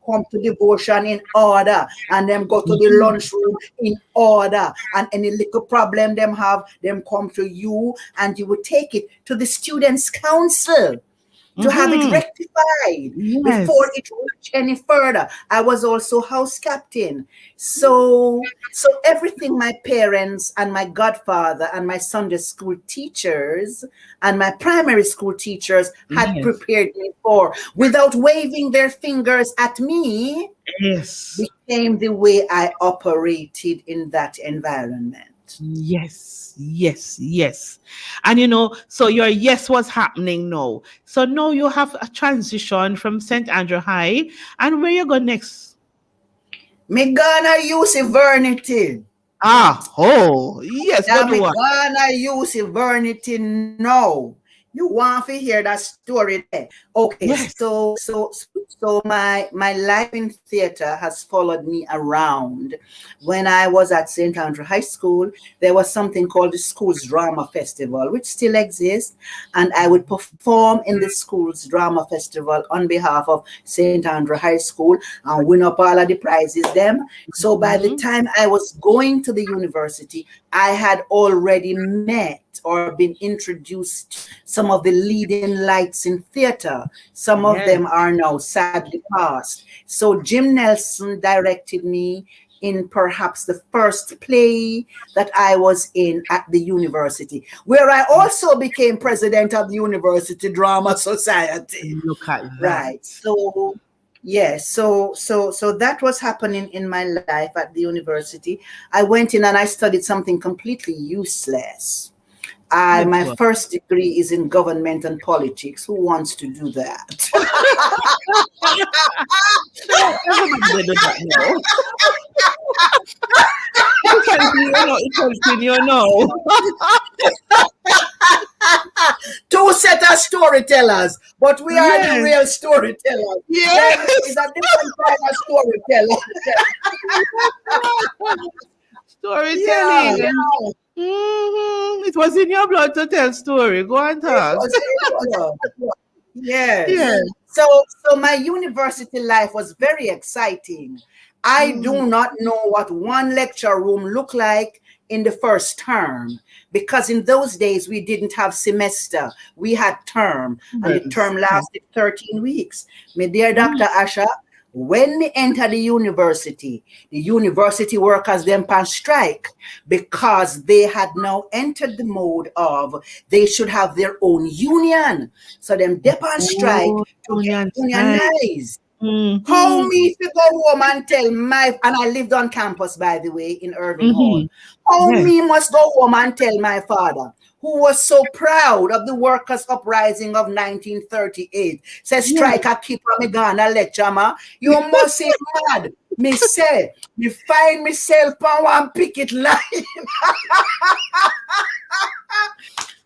Speaker 9: come to devotion in order and them go to the lunchroom in order. And any little problem them have, them come to you and you will take it to the students' council to have it rectified before it reached any further. I was also house captain. So everything my parents and my godfather and my Sunday school teachers and my primary school teachers had prepared me for, without waving their fingers at me, became the way I operated in that environment.
Speaker 7: Yes. And so your was happening now. So now you have a transition from St. Andrew High. And where you go next?
Speaker 9: Me gonna use Evernity.
Speaker 7: Yes.
Speaker 9: Me gonna use Evernity now. You want to hear that story there? Okay, so my life in theater has followed me around. When I was at St. Andrew High School, there was something called the School's Drama Festival, which still exists, and I would perform in the School's Drama Festival on behalf of St. Andrew High School and win up all of the prizes them. So by the time I was going to the university, I had already met or been introduced to some of the leading lights in theater. Some of them are now sadly passed. So Jim Nelson directed me in perhaps the first play that I was in at the university, where I also became president of the University Drama Society.
Speaker 7: Look at that.
Speaker 9: Right. So Yes, so that was happening in my life at the university. I went in and I studied something completely useless.
Speaker 7: Which
Speaker 9: My
Speaker 7: one?
Speaker 9: first degree is in government and politics. Who wants to do that?
Speaker 7: Everybody they do that now. It helps me, you know. It helps me, you know.
Speaker 9: Two set of storytellers, but we are the
Speaker 7: Yes,
Speaker 9: real storytellers. Them is
Speaker 7: yes.
Speaker 9: a different kind of storyteller.
Speaker 7: Storytelling.
Speaker 9: Yeah,
Speaker 7: It was in your blood to tell story. Go and
Speaker 9: it
Speaker 7: talk.
Speaker 9: was. Yes.
Speaker 7: Yes.
Speaker 9: So my university life was very exciting. I
Speaker 7: Mm,
Speaker 9: do not know what one lecture room looked like in the first term because in those days we didn't have semester. We had term and the
Speaker 7: yes.
Speaker 9: term
Speaker 7: Yes.
Speaker 9: lasted 13 weeks. My dear
Speaker 7: Mm,
Speaker 9: Dr. Asha, when we enter the university workers them on strike because they had now entered the mode of they should have their own union. So them dep on strike
Speaker 7: oh,
Speaker 9: to get
Speaker 7: onion strike.
Speaker 9: unionized. How
Speaker 7: Mm-hmm.
Speaker 9: me to go home and tell my and I lived on campus by the way in Irving
Speaker 7: Mm-hmm.
Speaker 9: Hall. How
Speaker 7: Yes.
Speaker 9: me must go home and tell my father, who was so proud of the workers' uprising of 1938, says
Speaker 7: Yes.
Speaker 9: strike a keep me gonna lecture ma. You must say mad. Me say, me find myself on one picket line.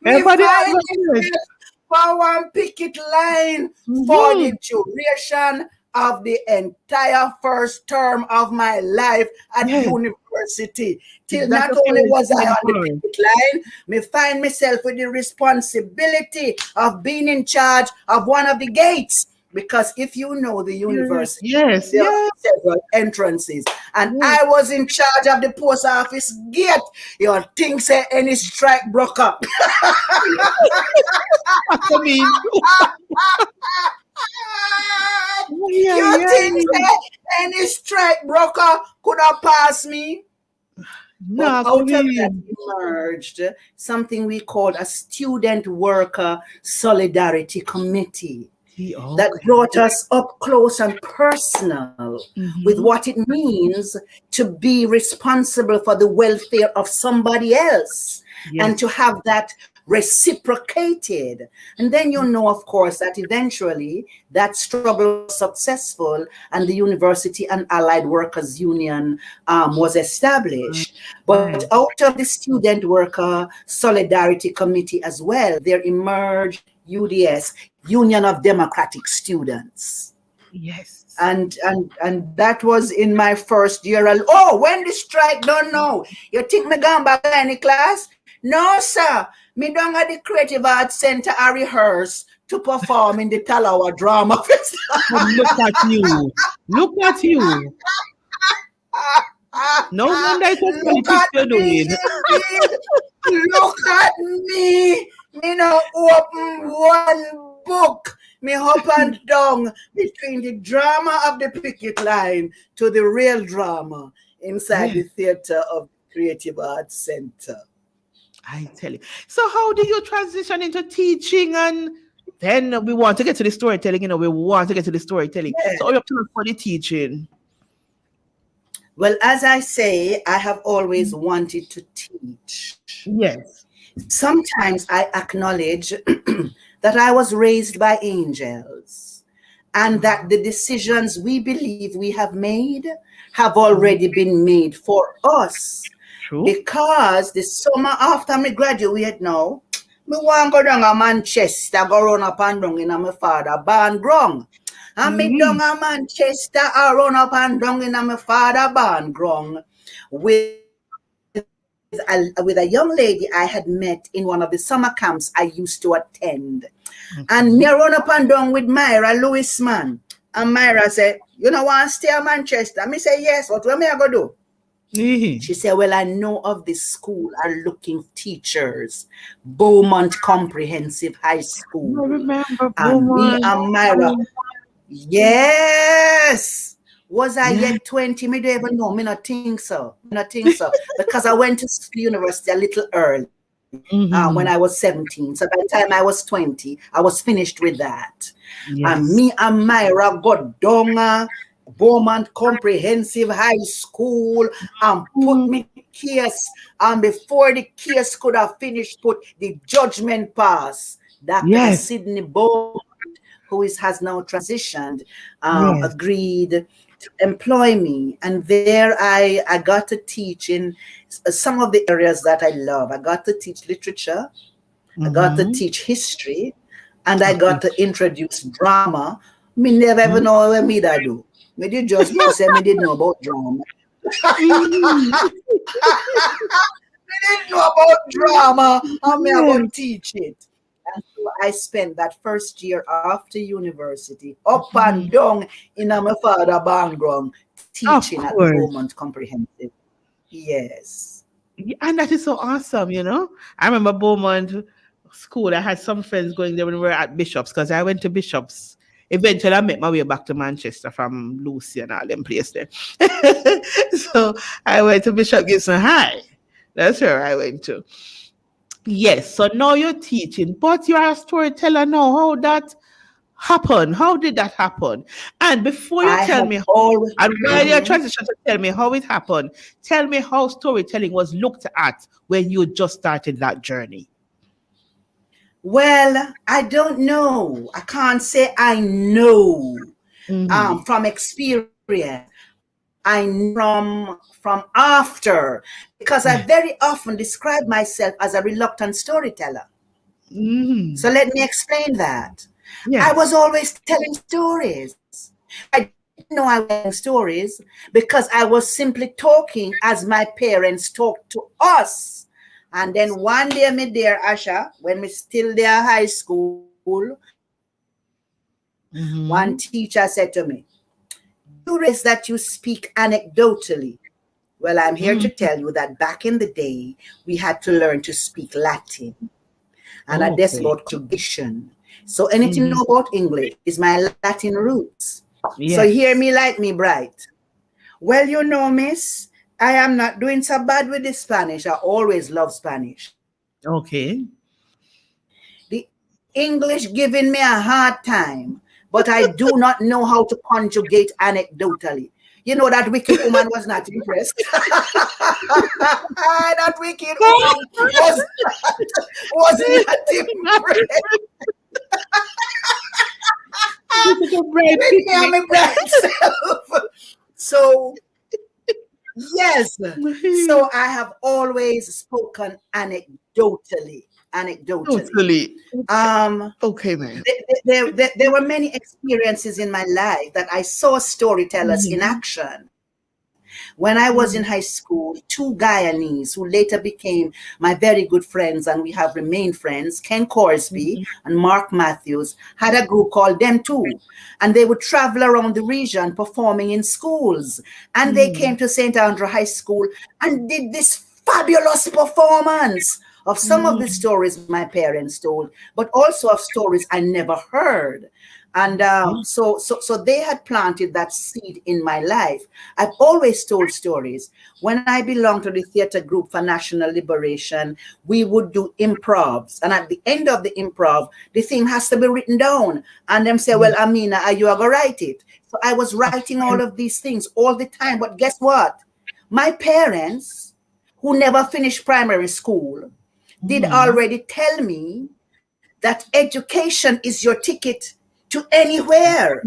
Speaker 9: Me
Speaker 7: Everybody have
Speaker 9: find
Speaker 7: it.
Speaker 9: myself on one picket line for the
Speaker 7: Mm-hmm.
Speaker 9: duration of the entire first term of my life at
Speaker 7: Yes.
Speaker 9: university. Till
Speaker 7: That's
Speaker 9: not
Speaker 7: a
Speaker 9: only
Speaker 7: very
Speaker 9: was I
Speaker 7: sad
Speaker 9: on the
Speaker 7: story.
Speaker 9: picket line, me find myself with the responsibility of being in charge of one of the gates. Because if you know the
Speaker 7: Yes.
Speaker 9: university,
Speaker 7: Yes.
Speaker 9: there are
Speaker 7: Yes.
Speaker 9: several entrances, and
Speaker 7: Yes.
Speaker 9: I was in charge of the post office gate. Your thing say any strike broke up.
Speaker 7: I mean, yeah,
Speaker 9: You think
Speaker 7: yeah.
Speaker 9: that any strike broker could have passed me? But
Speaker 7: No,
Speaker 9: out of that
Speaker 7: Colleen.
Speaker 9: emerged something we called a student worker solidarity committee that
Speaker 7: Okay.
Speaker 9: brought us up close and personal with
Speaker 7: Mm-hmm.
Speaker 9: what it means to be responsible for the welfare of somebody else and to
Speaker 7: Yes.
Speaker 9: have that reciprocated. And then you know, of course, that eventually that struggle was successful and the University and Allied Workers Union was
Speaker 7: Right.
Speaker 9: established. But
Speaker 7: Right.
Speaker 9: out of the Student Worker Solidarity Committee as well, there emerged UDS, Union of Democratic Students.
Speaker 7: Yes.
Speaker 9: And that was in my first year. Oh, when the strike don't know. You think me gone back any class? No, sir. Me don't at the Creative Arts Center I rehearse to perform in the Talawa Drama Festival.
Speaker 7: And look at you. Look at you. No wonder it was
Speaker 9: Look
Speaker 7: politics
Speaker 9: at
Speaker 7: you're
Speaker 9: me,
Speaker 7: doing.
Speaker 9: indeed. Look at me. Me no open one book. Me up and down between the drama of the picket line to the real drama inside
Speaker 7: Yes,
Speaker 9: the theater of the Creative Arts Center.
Speaker 7: I tell you. So how do you transition into teaching and then we want to get to the storytelling, we want to get to the storytelling.
Speaker 9: Yeah.
Speaker 7: So you have to look for the teaching.
Speaker 9: Well, as I say, I have always wanted to teach.
Speaker 7: Yes.
Speaker 9: Sometimes I acknowledge that I was raised by angels and that the decisions we believe we have made have already been meen for us.
Speaker 7: True.
Speaker 9: Because the summer after me graduate now, me want go down to Manchester, go run up and down in my father barn ground. And me down to Manchester, I run up and down in my father barn ground with a young lady I had met in one of the summer camps I used to attend. And me run up and down with Myra Lewis, man. And Myra said, you know, want to stay in Manchester? Me say, yes, what am I going to do? She said, well, I know of this school are looking teachers, Beaumont Comprehensive High
Speaker 7: I
Speaker 9: School.
Speaker 7: remember
Speaker 9: And me
Speaker 7: Beaumont.
Speaker 9: and Myra, yes. Was I
Speaker 7: Yeah.
Speaker 9: yet 20? Me don't even know. Me not think so. Because I went to university a little early. when I was 17. So by the time I was 20, I was finished with that. And
Speaker 7: Yes.
Speaker 9: me and Myra got down Beaumont Comprehensive High School and put me case. And before the case could have finished, put the judgment pass. Dr.
Speaker 7: Yes.
Speaker 9: Sidney Beaumont, who has now transitioned,
Speaker 7: Yes.
Speaker 9: agreed to employ me. And there I got to teach in some of the areas that I love. I got to teach literature, I got to teach history, and I got to introduce drama. Me never ever know what me that do. Me did just know say me did know about drama. Me didn't know about drama and me I go teach it. And so I spent that first year after university up and down in my father background teaching at the
Speaker 7: course.
Speaker 9: Beaumont Comprehensive. Yes.
Speaker 7: And that is so awesome, you know. I remember Beaumont School. I had some friends going there when we were at Bishop's because I went to Bishop's. Eventually, I made my way back to Manchester from Lucy and all them place there. So I went to Bishop Gibson High. That's where I went to. Yes. So now you're teaching, but you are a storyteller now. How that happened? How did that happen? And before you
Speaker 9: I
Speaker 7: tell
Speaker 9: have
Speaker 7: me,
Speaker 9: always
Speaker 7: and while you're transitioning to tell me how it happened, tell me how storytelling was looked at when you just started that journey.
Speaker 9: Well, I don't know. I can't say I know from experience. I know from after, because I very often describe myself as a reluctant storyteller. So let me explain that. I was always telling stories. I didn't know I was telling stories because I was simply talking as my parents talked to us. And then one day, me dear Asha, when me still there high school, one teacher said to me, "You realize that you speak anecdotally." Well, I'm here to tell you that back in the day, we had to learn to speak Latin. And at this about conjugation. So anything you know about English is my Latin roots. So hear me like me bright. Well, you know, miss, I am not doing so bad with the Spanish. I always love Spanish.
Speaker 7: Okay.
Speaker 9: The English giving me a hard time, but I do not know how to conjugate anecdotally. You know, that wicked woman was not impressed. That wicked woman was not impressed. With me and my bright self. So, yes. So I have always spoken anecdotally.
Speaker 7: Okay, man.
Speaker 9: There were many experiences in my life that I saw storytellers in action. When I was in high school, two Guyanese who later became my very good friends and we have remained friends, Ken Corsby and Mark Matthews, had a group called Them Too. And they would travel around the region performing in schools. And they came to St. Andrew High School and did this fabulous performance of some of the stories my parents told, but also of stories I never heard. And so they had planted that seed in my life. I've always told stories. When I belonged to the theater group for National Liberation, we would do improvs. And at the end of the improv, the thing has to be written down. And them say, well, Amina, are you going to write it? So I was writing all of these things all the time. But guess what? My parents, who never finished primary school, did already tell me that education is your ticket to anywhere.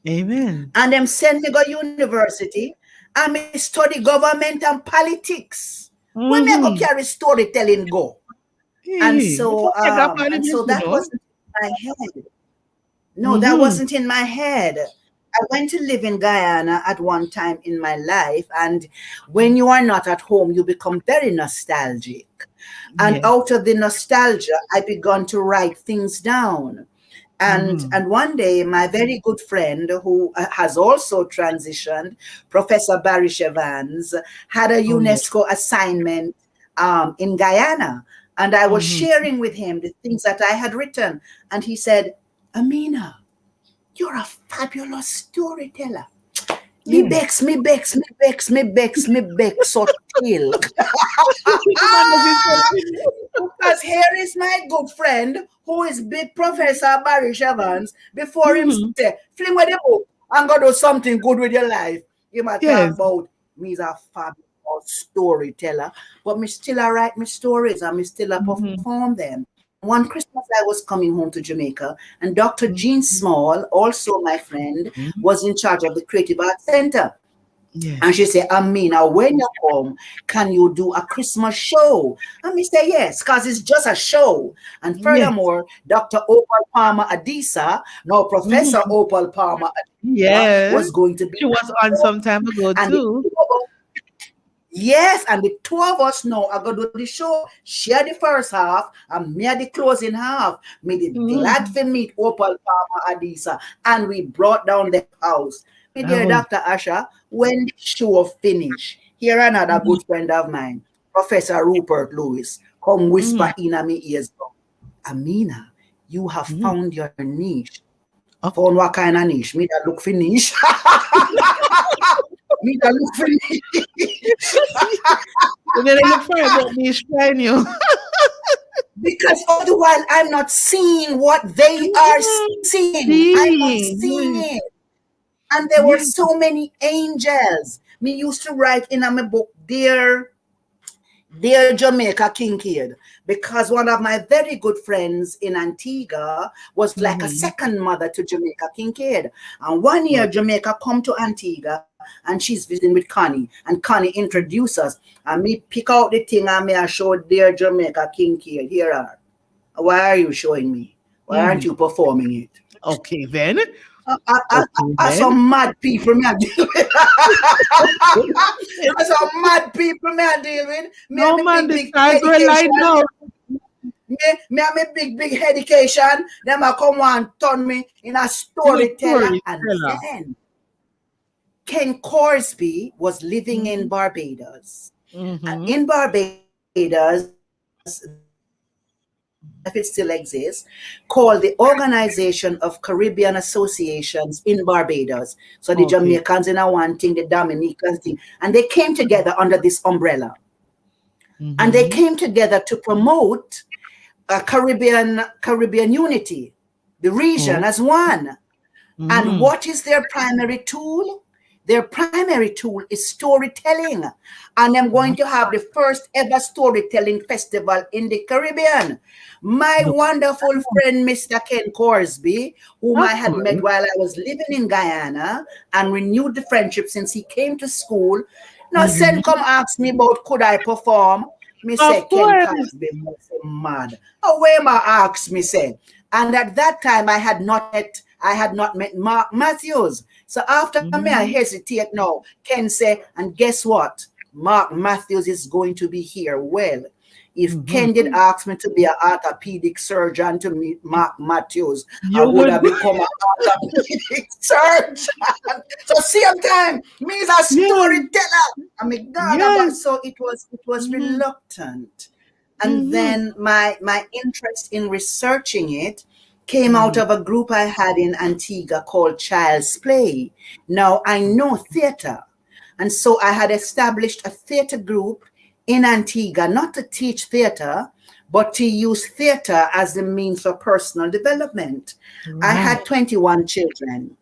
Speaker 7: Amen.
Speaker 9: And them send me go university and me study government and politics. When me go carry storytelling go. And so that wasn't in my head. No, that wasn't in my head. I went to live in Guyana at one time in my life. And when you are not at home, you become very nostalgic. And out of the nostalgia, I began to write things down. And one day, my very good friend, who has also transitioned, Professor Barry Evans, had a UNESCO assignment in Guyana. And I was sharing with him the things that I had written. And he said, Amina, you're a fabulous storyteller. Me bex, me bex, me bex, me bex, me bex, so till. Because here is my good friend who is big Professor Barry Evans. Before him say, fling with the book and go do something good with your life. You might talk about me is a fabulous storyteller, but me still a write my stories and me still a perform them. One Christmas I was coming home to Jamaica and Dr. Jean Small, also my friend, was in charge of the Creative Arts Center. And she said, Amina, when you come, can you do a Christmas show? And me say, yes, because it's just a show. And furthermore, Dr. Opal Palmer Adisa, now Professor Opal Palmer Adisa, was going to be.
Speaker 7: She was on some time ago too.
Speaker 9: Yes, and the two of us now are going to do the show. Share the first half and me the closing half. Me the glad to meet Opal Palmer Adisa. And we brought down the house. My dear Dr. Asha, when the show finished, here another good friend of mine, Professor Rupert Lewis, come whisper in my ears, Amina, you have found your niche. Found what kind of niche? Me that look for niche. Me that look for niche.
Speaker 7: And then I look for a niche find you.
Speaker 9: Because otherwise I'm not seeing what they are seeing. I'm not seeing it. And there were so many angels. Me used to write in my book, Dear Jamaica Kincaid, because one of my very good friends in Antigua was like a second mother to Jamaica Kincaid. And one year Jamaica come to Antigua and she's visiting with Connie. And Connie introduced us. And me pick out the thing and me I show Dear Jamaica Kincaid. Here are. Why are you showing me? Why aren't you performing it?
Speaker 7: Okay, then.
Speaker 9: Some mad people me I deal with. Some mad people me I deal with.
Speaker 7: No man, the stars were lined now.
Speaker 9: Me have a big education. Then I come and turn me in a storyteller. And then Ken Corsby was living in Barbados. And in Barbados, if it still exists, called the Organization of Caribbean Associations in Barbados. So the Jamaicans in one thing, the Dominicans thing, and they came together under this umbrella. And they came together to promote Caribbean unity, the region as one. And what is their primary tool? Their primary tool is storytelling. And I'm going to have the first ever storytelling festival in the Caribbean. My wonderful friend, Mr. Ken Corsby, whom I had met while I was living in Guyana and renewed the friendship since he came to school. Now, Sen come ask me about could I perform. Me say, Ken Corsby must be mad. Away ma ask me say. And at that time, I had not met Mark Matthews. So after me, I hesitate now. Ken say, and guess what? Mark Matthews is going to be here. Well, if Ken did ask me to be an orthopedic surgeon to meet Mark Matthews, I would have become an orthopedic surgeon. So same time, me is a storyteller. I mean, God, so it was reluctant. And then my interest in researching it came out of a group I had in Antigua called Child's Play. Now, I know theater. And so I had established a theater group in Antigua, not to teach theater, but to use theater as the means for personal development. I had 21 children.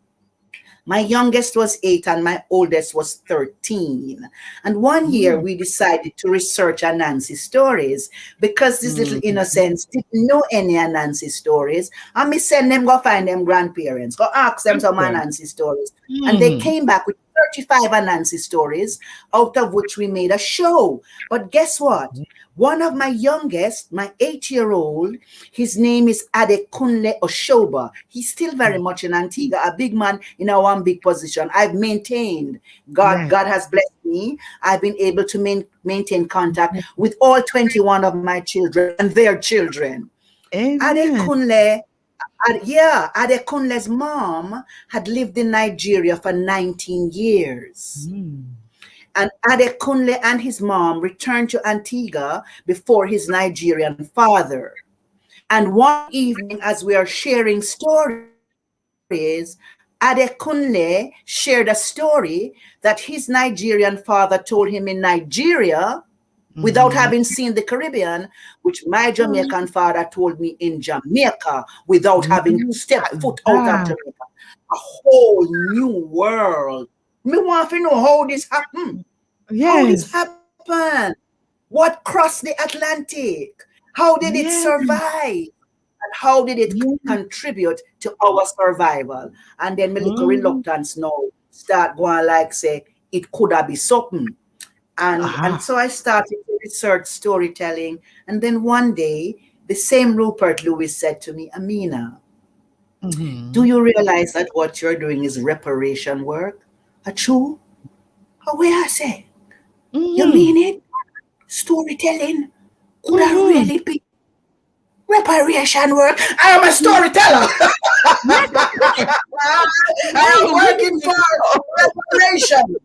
Speaker 9: My youngest was 8 and my oldest was 13. And one year we decided to research Anansi stories because these little innocents didn't know any Anansi stories. And me send them go find them grandparents, go ask them some Anansi stories. And they came back with 35 Anansi stories, out of which we made a show. But guess what? One of my youngest, my 8-year-old, his name is Adekunle Oshoba. He's still very much in Antigua, a big man in a one big position. I've maintained, God has blessed me. I've been able to maintain contact with all 21 of my children and their children. Adekunle's mom had lived in Nigeria for 19 years. And Adekunle and his mom returned to Antigua before his Nigerian father. And one evening, as we are sharing stories, Adekunle shared a story that his Nigerian father told him in Nigeria without having seen the Caribbean, which my Jamaican father told me in Jamaica without having stepped foot out of Jamaica. A whole new world. Me want to know how this happened. How this happened. What crossed the Atlantic? How did it survive? And how did it contribute to our survival? And then my little reluctance now start going like say, it could have been something. And so I started to research storytelling. And then one day, the same Rupert Lewis said to me, Amina, do you realize that what you're doing is reparation work? A true? How will I say? You mean it? Storytelling could have really been reparation work. I am a storyteller. I am working for reparation.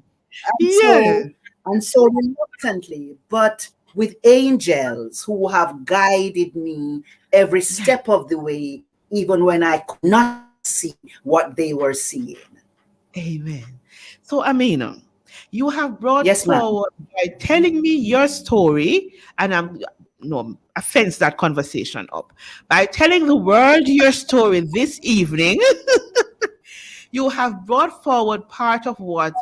Speaker 9: And so reluctantly, but with angels who have guided me every step of the way, even when I could not see what they were seeing.
Speaker 7: Amen. So, Amina, you have brought forward by telling me your story, and I fence that conversation up. By telling the world your story this evening, you have brought forward part of what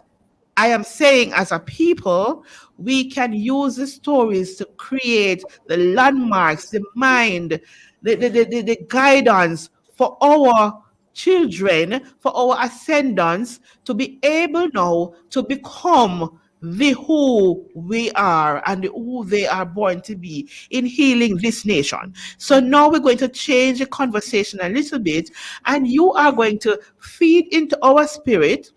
Speaker 7: I am saying as a people, we can use the stories to create the landmarks, the mind, the guidance for our children, for our ascendants to be able now to become the who we are and who they are born to be in healing this nation. So now we're going to change the conversation a little bit, and you are going to feed into our spirit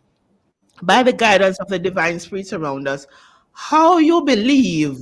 Speaker 7: by the guidance of the divine spirits around us, how you believe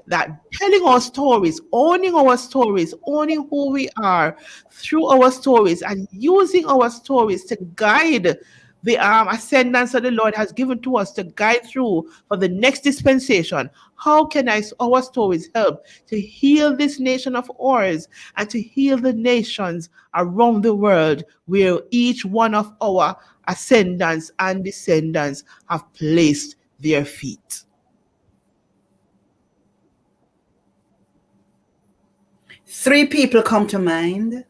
Speaker 7: that telling our stories, owning who we are through our stories, and using our stories to guide the ascendance that the Lord has given to us to guide through for the next dispensation. How can our stories help to heal this nation of ours and to heal the nations around the world where each one of our ascendants and descendants have placed their feet?
Speaker 9: Three people come to mind.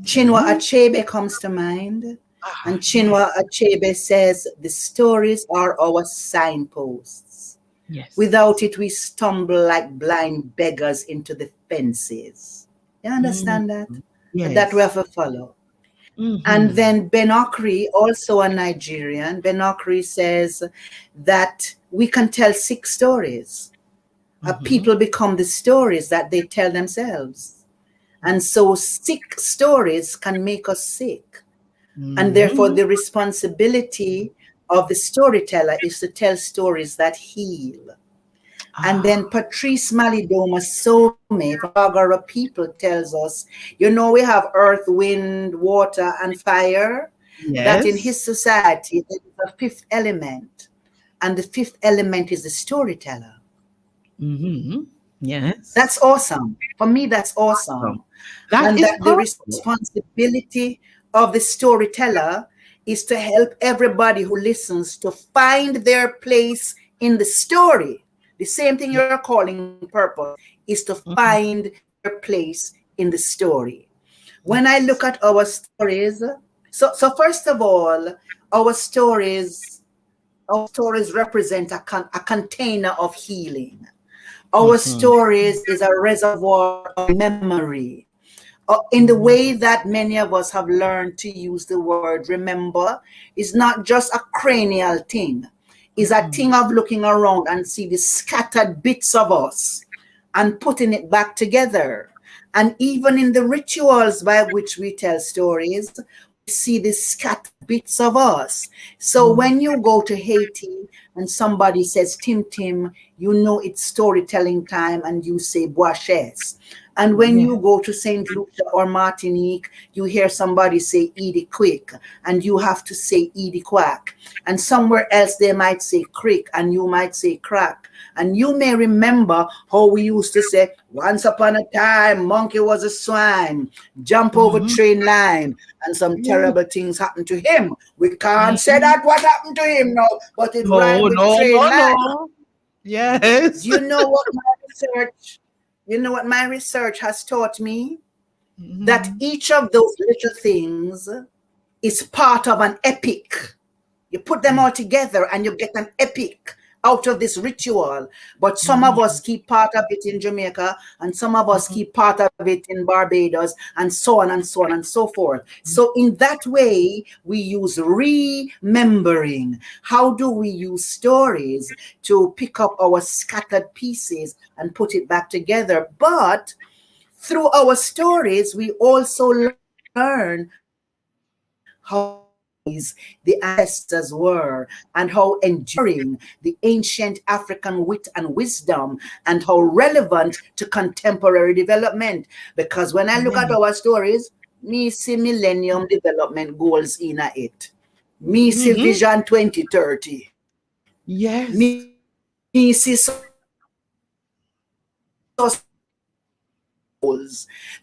Speaker 9: Chinua Achebe comes to mind. And Chinua Achebe says, the stories are our signposts.
Speaker 7: Yes.
Speaker 9: Without it, we stumble like blind beggars into the fences. You understand that?
Speaker 7: Yes.
Speaker 9: That we have to follow. And then Ben Okri, also a Nigerian, Ben Okri says that we can tell 6 stories. People become the stories that they tell themselves. And so sick stories can make us sick. And therefore the responsibility of the storyteller is to tell stories that heal. And then Patrice Malidoma Some from Agara People tells us, we have earth, wind, water, and fire.
Speaker 7: Yes.
Speaker 9: That in his society there is a 5th element. And the 5th element is the storyteller.
Speaker 7: Yes.
Speaker 9: That's awesome. For me, that's awesome.
Speaker 7: That
Speaker 9: the responsibility of the storyteller is to help everybody who listens to find their place in the story. The same thing you're calling purpose is to find your place in the story. When I look at our stories, so first of all, our stories represent a container of healing. Our stories is a reservoir of memory. In the way that many of us have learned to use the word remember, is not just a cranial thing. It's a thing of looking around and see the scattered bits of us and putting it back together. And even in the rituals by which we tell stories, we see the scattered bits of us. So when you go to Haiti and somebody says, Tim, it's storytelling time, and you say Boaches. And when you go to St. Lucia or Martinique, you hear somebody say Edie Quick, and you have to say Edie Quack. And somewhere else they might say crick, and you might say crack. And you may remember how we used to say, once upon a time, monkey was a swine, jump over train line, and some terrible things happened to him. We can't say that what happened to him now, but it rhymed with train line.
Speaker 7: No. Yes.
Speaker 9: Do you know what my research? You know what my research has taught me? That each of those little things is part of an epic. You put them all together and you get an epic out of this ritual. But some of us keep part of it in Jamaica, and some of us keep part of it in Barbados, and so on and so on and so forth. So in that way, we use remembering. How do we use stories to pick up our scattered pieces and put it back together? But through our stories, we also learn how the ancestors were, and how enduring the ancient African wit and wisdom, and how relevant to contemporary development. Because when I look at our stories, me see Millennium Development Goals in it. Me see Vision 2030.
Speaker 7: Yes.
Speaker 9: Me see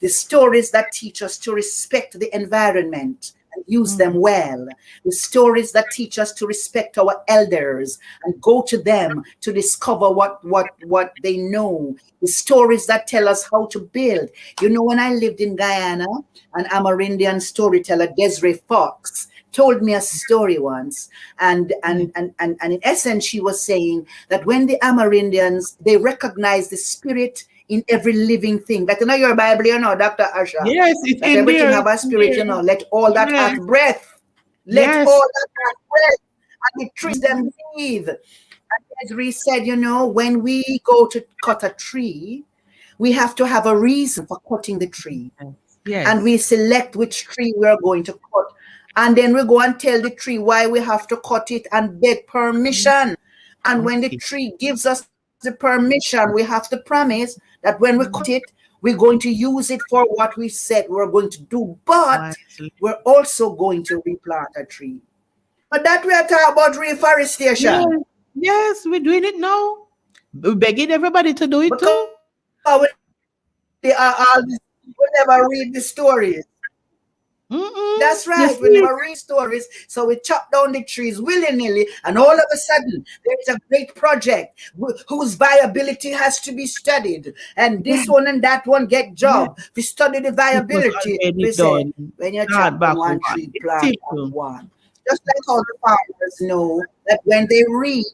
Speaker 9: the stories that teach us to respect the environment and use them well, the stories that teach us to respect our elders and go to them to discover what they know, the stories that tell us how to build. You know, when I lived in Guyana, an Amerindian storyteller, Desiree Fox, told me a story once, and in essence she was saying that when the Amerindians, they recognize the spirit in every living thing. That you know your Bible, you know, Dr. Asha.
Speaker 7: Yes, it's
Speaker 9: that
Speaker 7: in
Speaker 9: everything
Speaker 7: there.
Speaker 9: have a spirit, you know. Let all that hath breath. Let all that hath breath. And the trees them breathe. And as we said, you know, when we go to cut a tree, we have to have a reason for cutting the tree.
Speaker 7: Yes.
Speaker 9: And we select which tree we are going to cut. And then we go and tell the tree why we have to cut it and beg permission. And when the tree gives us the permission, we have to promise that when we cut it, we're going to use it for what we said we're going to do. But we're also going to replant a tree. But that we are talking about reforestation.
Speaker 7: Yes, we're doing it now. We're begging everybody to do it too.
Speaker 9: They are all this, we never read the stories. That's right.
Speaker 7: Yes,
Speaker 9: We never read stories, so we chop down the trees willy-nilly, and all of a sudden there's a great project whose viability has to be studied, and this one and that one get job. We study the viability. We say, when you chop down one tree, plant one. Just like how the farmers know that when they reap,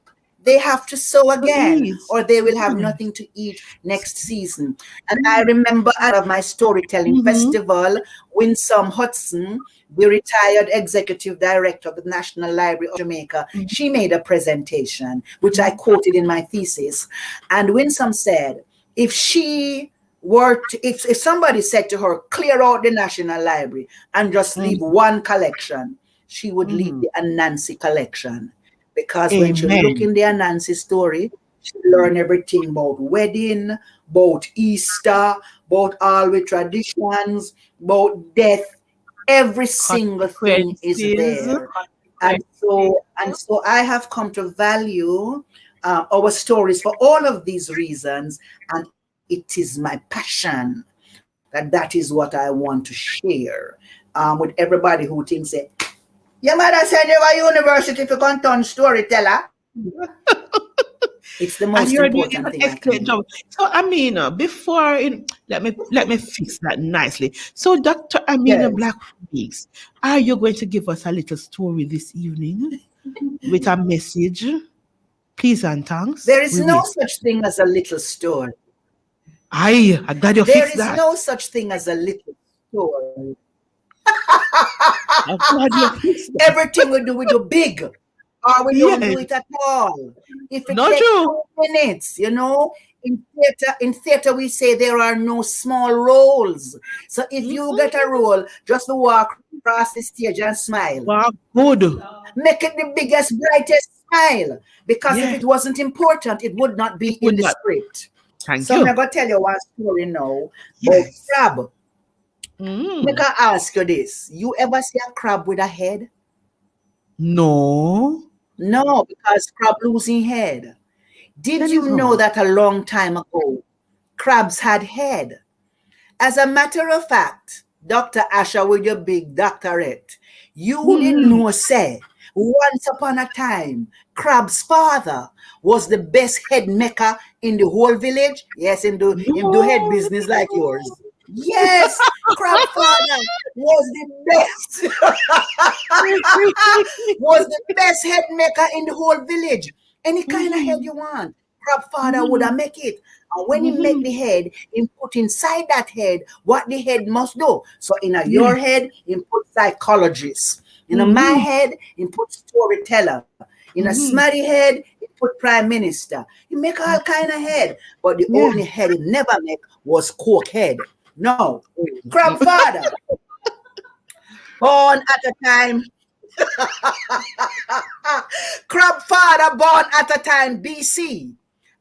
Speaker 9: they have to sow again, or they will have nothing to eat next season. And I remember out of my storytelling festival, Winsome Hudson, the retired executive director of the National Library of Jamaica, she made a presentation, which I quoted in my thesis. And Winsome said, if she were to, if somebody said to her, clear out the National Library and just leave one collection, she would leave the Anansi collection. Because when she look in the Anansi story, she learn everything about wedding, about Easter, about all the traditions, about death. Every single thing is there. And so I have come to value our stories for all of these reasons. And it is my passion that is what I want to share with everybody who thinks that, your mother sent you to university to come turn storyteller. It's the most important thing.
Speaker 7: Excellent job. So Amina, before let me fix that nicely. So Dr. Amina Black Weeks, are you going to give us a little story this evening with a message? Please and thanks.
Speaker 9: There is no such thing as a little story.
Speaker 7: I got you fix that.
Speaker 9: There is no such thing as a little story. Everything we do big, or we don't do it at all. If it takes 2 minutes, you know, in theater we say there are no small roles. So if you get a role, just walk across the stage and smile.
Speaker 7: Wow, good.
Speaker 9: Make it the biggest, brightest smile. Because if it wasn't important, it would not be in the script. So I'm going to tell you one story now about crab. Let me ask you this. You ever see a crab with a head?
Speaker 7: No.
Speaker 9: No, because crab losing head. Did you know that a long time ago, crabs had head? As a matter of fact, Dr. Asha with your big doctorate, you didn't know, say, once upon a time, Crab's father was the best head maker in the whole village. Yes, him do head business like yours. Yes, Crab father was the best was the best head maker in the whole village. Any kind of head you want, Crab father would have make it. And when he make the head, he put inside that head what the head must do. So in your head, he put psychologist. In my head, he put storyteller. In a Smarty head, he put prime minister. He make all kind of head. But the only head he never make was coke head. No. Crab father. Born at a time. Crab father born at a time BC.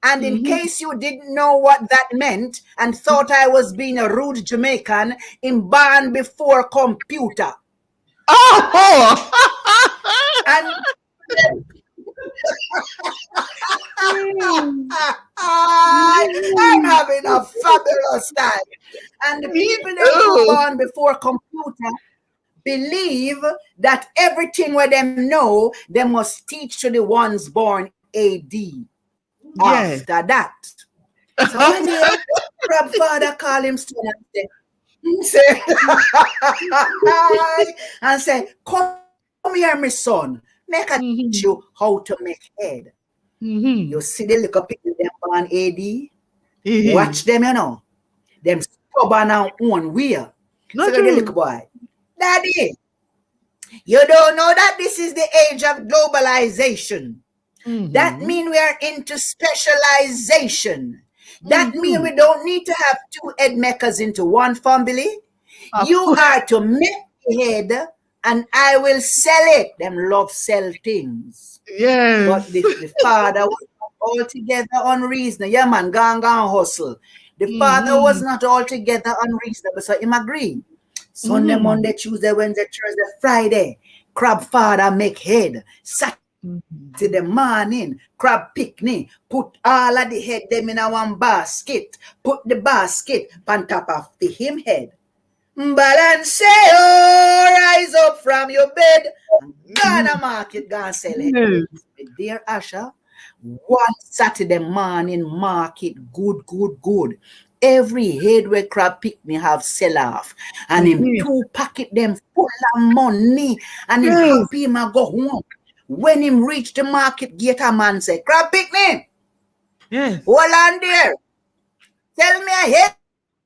Speaker 9: And in case you didn't know what that meant and thought I was being a rude Jamaican, in born before computer.
Speaker 7: Oh!
Speaker 9: And I'm having a fabulous time. And the people that were born before computer believe that everything where them know, they must teach to the ones born AD. After that. So one day, Crab father call him son and say, come here, my son. Make I teach you how to make head. You see the little people them born AD? Watch them, you know. Them stubborn and own weird. So the little boy, Daddy, you don't know that this is the age of globalization. That means we are into specialization. That means we don't need to have two head makers into one family. You are to make the head and I will sell it. Them love sell things.
Speaker 7: Yes.
Speaker 9: But the father was not altogether unreasonable. Yeah, man, go and hustle. The father was not altogether unreasonable. So him agree. Sunday, Monday, Tuesday, Wednesday, Thursday, Friday. Crab father make head. Saturday morning, crab picnic. Put all of the head them in a one basket. Put the basket on top of the him head. Balance, rise up from your bed. Gonna market, gonna sell it. Dear Asha, one Saturday morning market, good. Every head where crab pick me have sell off. And him two packet them full of money. And him happy him a go home. When him reach the market gate, a man say, crab pick me.
Speaker 7: Yes.
Speaker 9: Hold on there. Tell me a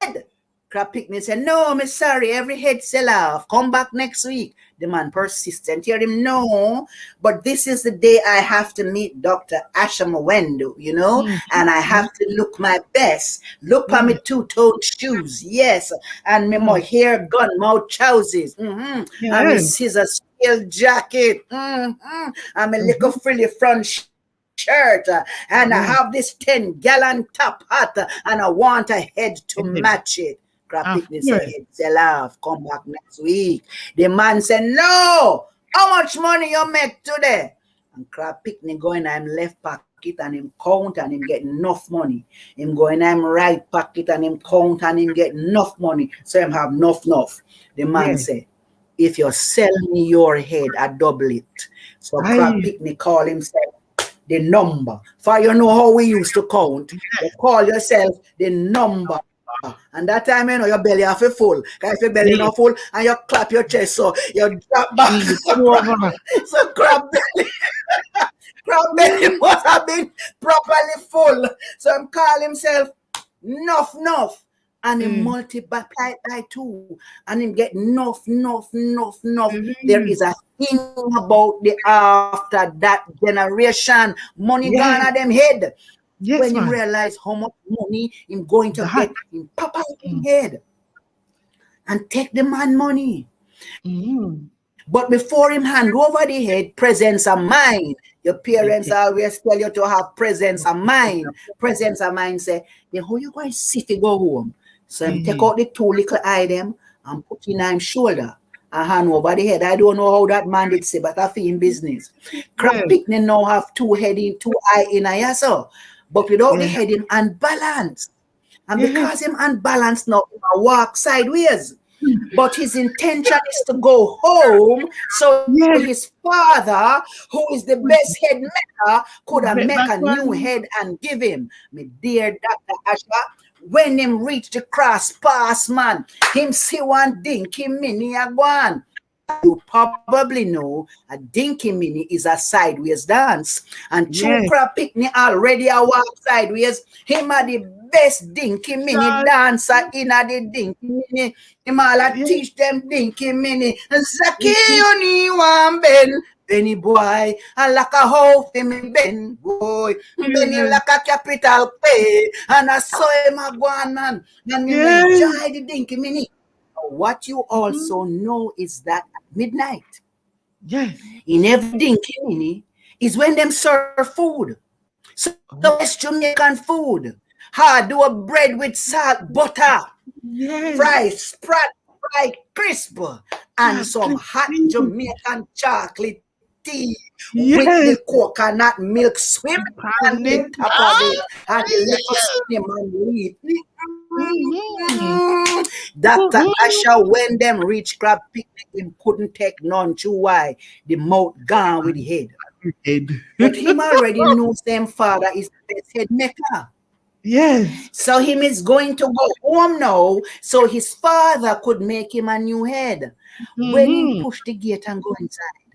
Speaker 9: head. Crab pick me say, no, me sorry, every head sell off. Come back next week. The man persistent. Hear him, no, but this is the day I have to meet Dr. Asha Mwendo, you know, and I have to look my best. Look at me two-toed shoes, yes, and me my hair gun, mouth trousers, and my scissor steel jacket, and my little frilly front shirt, and I have this 10-gallon top hat, and I want a head to match it. Crab pick me say, sell off, come back next week. The man said, no, how much money you make today? And crab pick me go in him left pocket and him count and him get enough money. Him go in him right pocket and him count and him get enough money. So him have enough. The man say, if you sell me your head, I double it. So crab pick me call himself the number. For you know how we used to count. You call yourself the number. And that time, you know, your belly half full. Because if your belly not full, and you clap your chest, so you drop back. So crab belly must have been properly full. So him call himself enough. And he multiply it by 2. And him get enough. There is a thing about the after that generation. Money gone at them head. Yes, when you realize how much money him going to get, him pop out in head and take the man money. But before him hand over the head, presence of mind. Your parents always tell you to have presence of mind. Presence of mind say, then how you going to sit to go home? So him take out the 2 little item and put in his shoulder and hand over the head. I don't know how that man did say, but I feel in business. Crab picnic now have 2 head in 2 eye in a so. but without the
Speaker 7: Yeah.
Speaker 9: head, him unbalanced. And
Speaker 7: Yes.
Speaker 9: because him unbalanced now, he walk sideways. But his intention is to go home so
Speaker 7: Yes.
Speaker 9: his father, who is the best head maker, could have
Speaker 7: Make
Speaker 9: make
Speaker 7: back
Speaker 9: a new
Speaker 7: one.
Speaker 9: head and give him. My dear Dr. Asha, when him reach the cross pass, man, him see one dinky mini a gone. You probably know a dinky mini is a sideways dance. And
Speaker 7: Yes.
Speaker 9: Chukra Picnic already a walk sideways. Him are the best dinky mini
Speaker 7: God.
Speaker 9: dancer in a the dinky mini. Him all a
Speaker 7: Yes.
Speaker 9: teach them dinky mini. Zaki oni wan ben. Benny boy, I like a hope him ben boy. Benny
Speaker 7: Yes.
Speaker 9: like a capital pay. And I saw him a go on, man. And him
Speaker 7: Yes.
Speaker 9: enjoy the dinky mini. What you also know is that at midnight,
Speaker 7: Yes.
Speaker 9: in every dinky mini, is when them serve food. So it's Jamaican food. Hard do a bread with salt, butter,
Speaker 7: Yes.
Speaker 9: fried sprat, fried crisp, and some
Speaker 7: Chocolate
Speaker 9: hot
Speaker 7: tea.
Speaker 9: Jamaican chocolate tea with
Speaker 7: Yes.
Speaker 9: the coconut milk swimming on the
Speaker 7: Pounded.
Speaker 9: top of it, and the little cinnamon leaf.
Speaker 7: Mhm.
Speaker 9: Dr.
Speaker 7: Mhm.
Speaker 9: Asha, when them reach crab picnic, him couldn't take none too why the mouth gone with the head.
Speaker 7: Head.
Speaker 9: But him already knows them father is the best head maker.
Speaker 7: Yes.
Speaker 9: So him is going to go home now, so his father could make him a new head. When him
Speaker 7: Mhm.
Speaker 9: push the gate and go inside,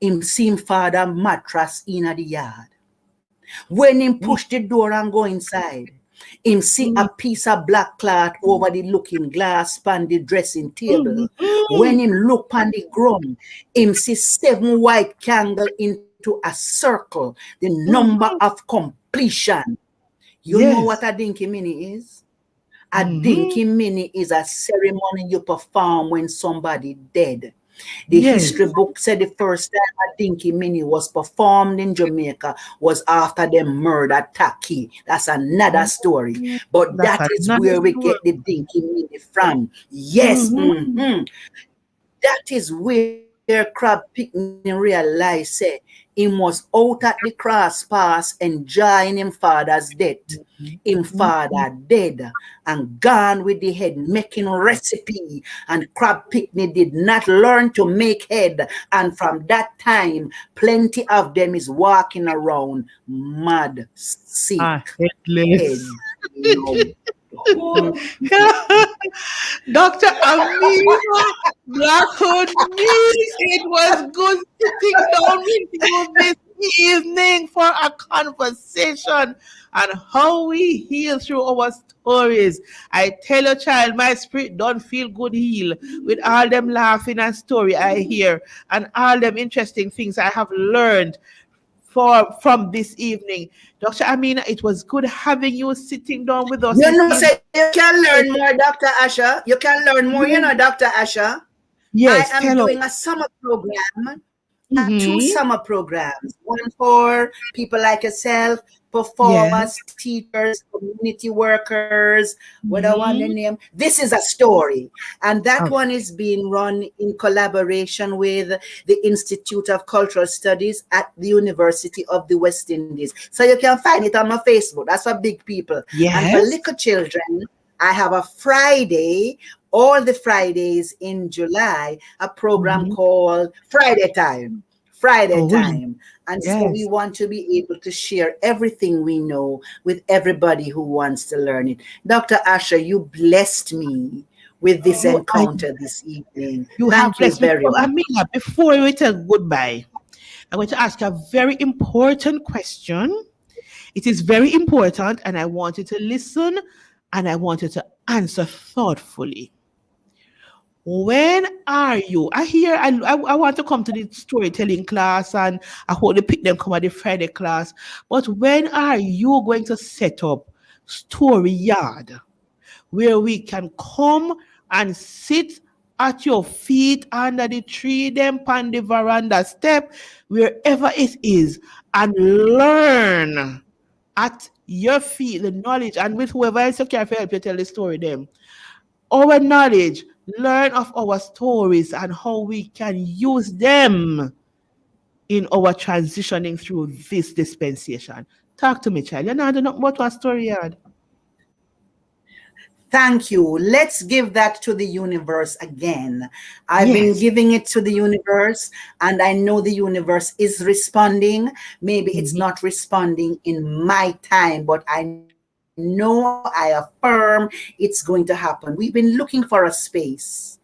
Speaker 9: him see him father mattress in the yard. When him push the door and go inside, him see a piece of black cloth over the looking glass on the dressing table. When him look on the ground, him see 7 white candle into a circle, the number of completion. You know
Speaker 7: Yes.
Speaker 9: what a dinky mini is? A
Speaker 7: Mhm.
Speaker 9: dinky mini is a ceremony you perform when somebody dead. The
Speaker 7: Yes.
Speaker 9: history book said the first time a dinky mini was performed in Jamaica was after they murdered Taki. That's another story. But
Speaker 7: That's
Speaker 9: that is
Speaker 7: another
Speaker 9: where we
Speaker 7: story.
Speaker 9: get the dinky mini from. Yes.
Speaker 7: Mhm.
Speaker 9: That is where crab picnic realized say he was out at the cross pass enjoying him father's death. Him father dead and gone with the head making recipe, and crab picnic did not learn to make head, and from that time plenty of them is walking around mad sick
Speaker 7: Headless.
Speaker 9: head. No.
Speaker 7: Dr. Amina, Blackwood News, it was good sitting down with you this evening for a conversation on how we heal through our stories. I tell you, child, my spirit don't feel good heal with all them laughing and story I hear and all them interesting things I have learned from this evening. Dr. Amina, it was good having you sitting down with us
Speaker 9: You
Speaker 7: this
Speaker 9: know,
Speaker 7: evening.
Speaker 9: say you can learn more, Dr. Asha. You can learn more, you know, Dr. Asha. I
Speaker 7: Yes,
Speaker 9: am
Speaker 7: tell us.
Speaker 9: doing a summer program, 2
Speaker 7: Mm-hmm.
Speaker 9: summer programs. One for people like yourself,
Speaker 7: Yes.
Speaker 9: performers, teachers, community workers, what I want to
Speaker 7: Mm-hmm.
Speaker 9: name. This is a story. And that
Speaker 7: Okay.
Speaker 9: one is being run in collaboration with the Institute of Cultural Studies at the University of the West Indies. So you can find it on my Facebook. That's for big people. And for
Speaker 7: Yes.
Speaker 9: little children, I have a Friday, all the Fridays in July, a program
Speaker 7: Mm-hmm.
Speaker 9: called Friday Time. Friday
Speaker 7: Oh,
Speaker 9: Time. And so we
Speaker 7: yes.
Speaker 9: want to be able to share everything we know with everybody who wants to learn it. Dr. Asher, you blessed me with this
Speaker 7: You, I,
Speaker 9: encounter this evening.
Speaker 7: you have
Speaker 9: Thank you
Speaker 7: blessed me.
Speaker 9: very much.
Speaker 7: Amina, before we tell goodbye, I'm going to ask you a very important question. It is very important, and I want you to listen and I want you to answer thoughtfully. When are you? I want to come to the storytelling class and I hope they pick them come at the Friday class. But when are you going to set up story yard where we can come and sit at your feet under the tree, them on the veranda step, wherever it is, and learn at your feet the knowledge and with whoever else you can help you tell the story them our knowledge, learn of our stories and how we can use them in our transitioning through this dispensation. Talk to me, child. You know, I don't know what was story yard.
Speaker 9: Thank you. Let's give that to the universe again. I've been
Speaker 7: Yes.
Speaker 9: giving it to the universe, and I know the universe is responding. Maybe it's
Speaker 7: Mhm.
Speaker 9: not responding in my time, but I know, I affirm it's going to happen. We've been looking for a space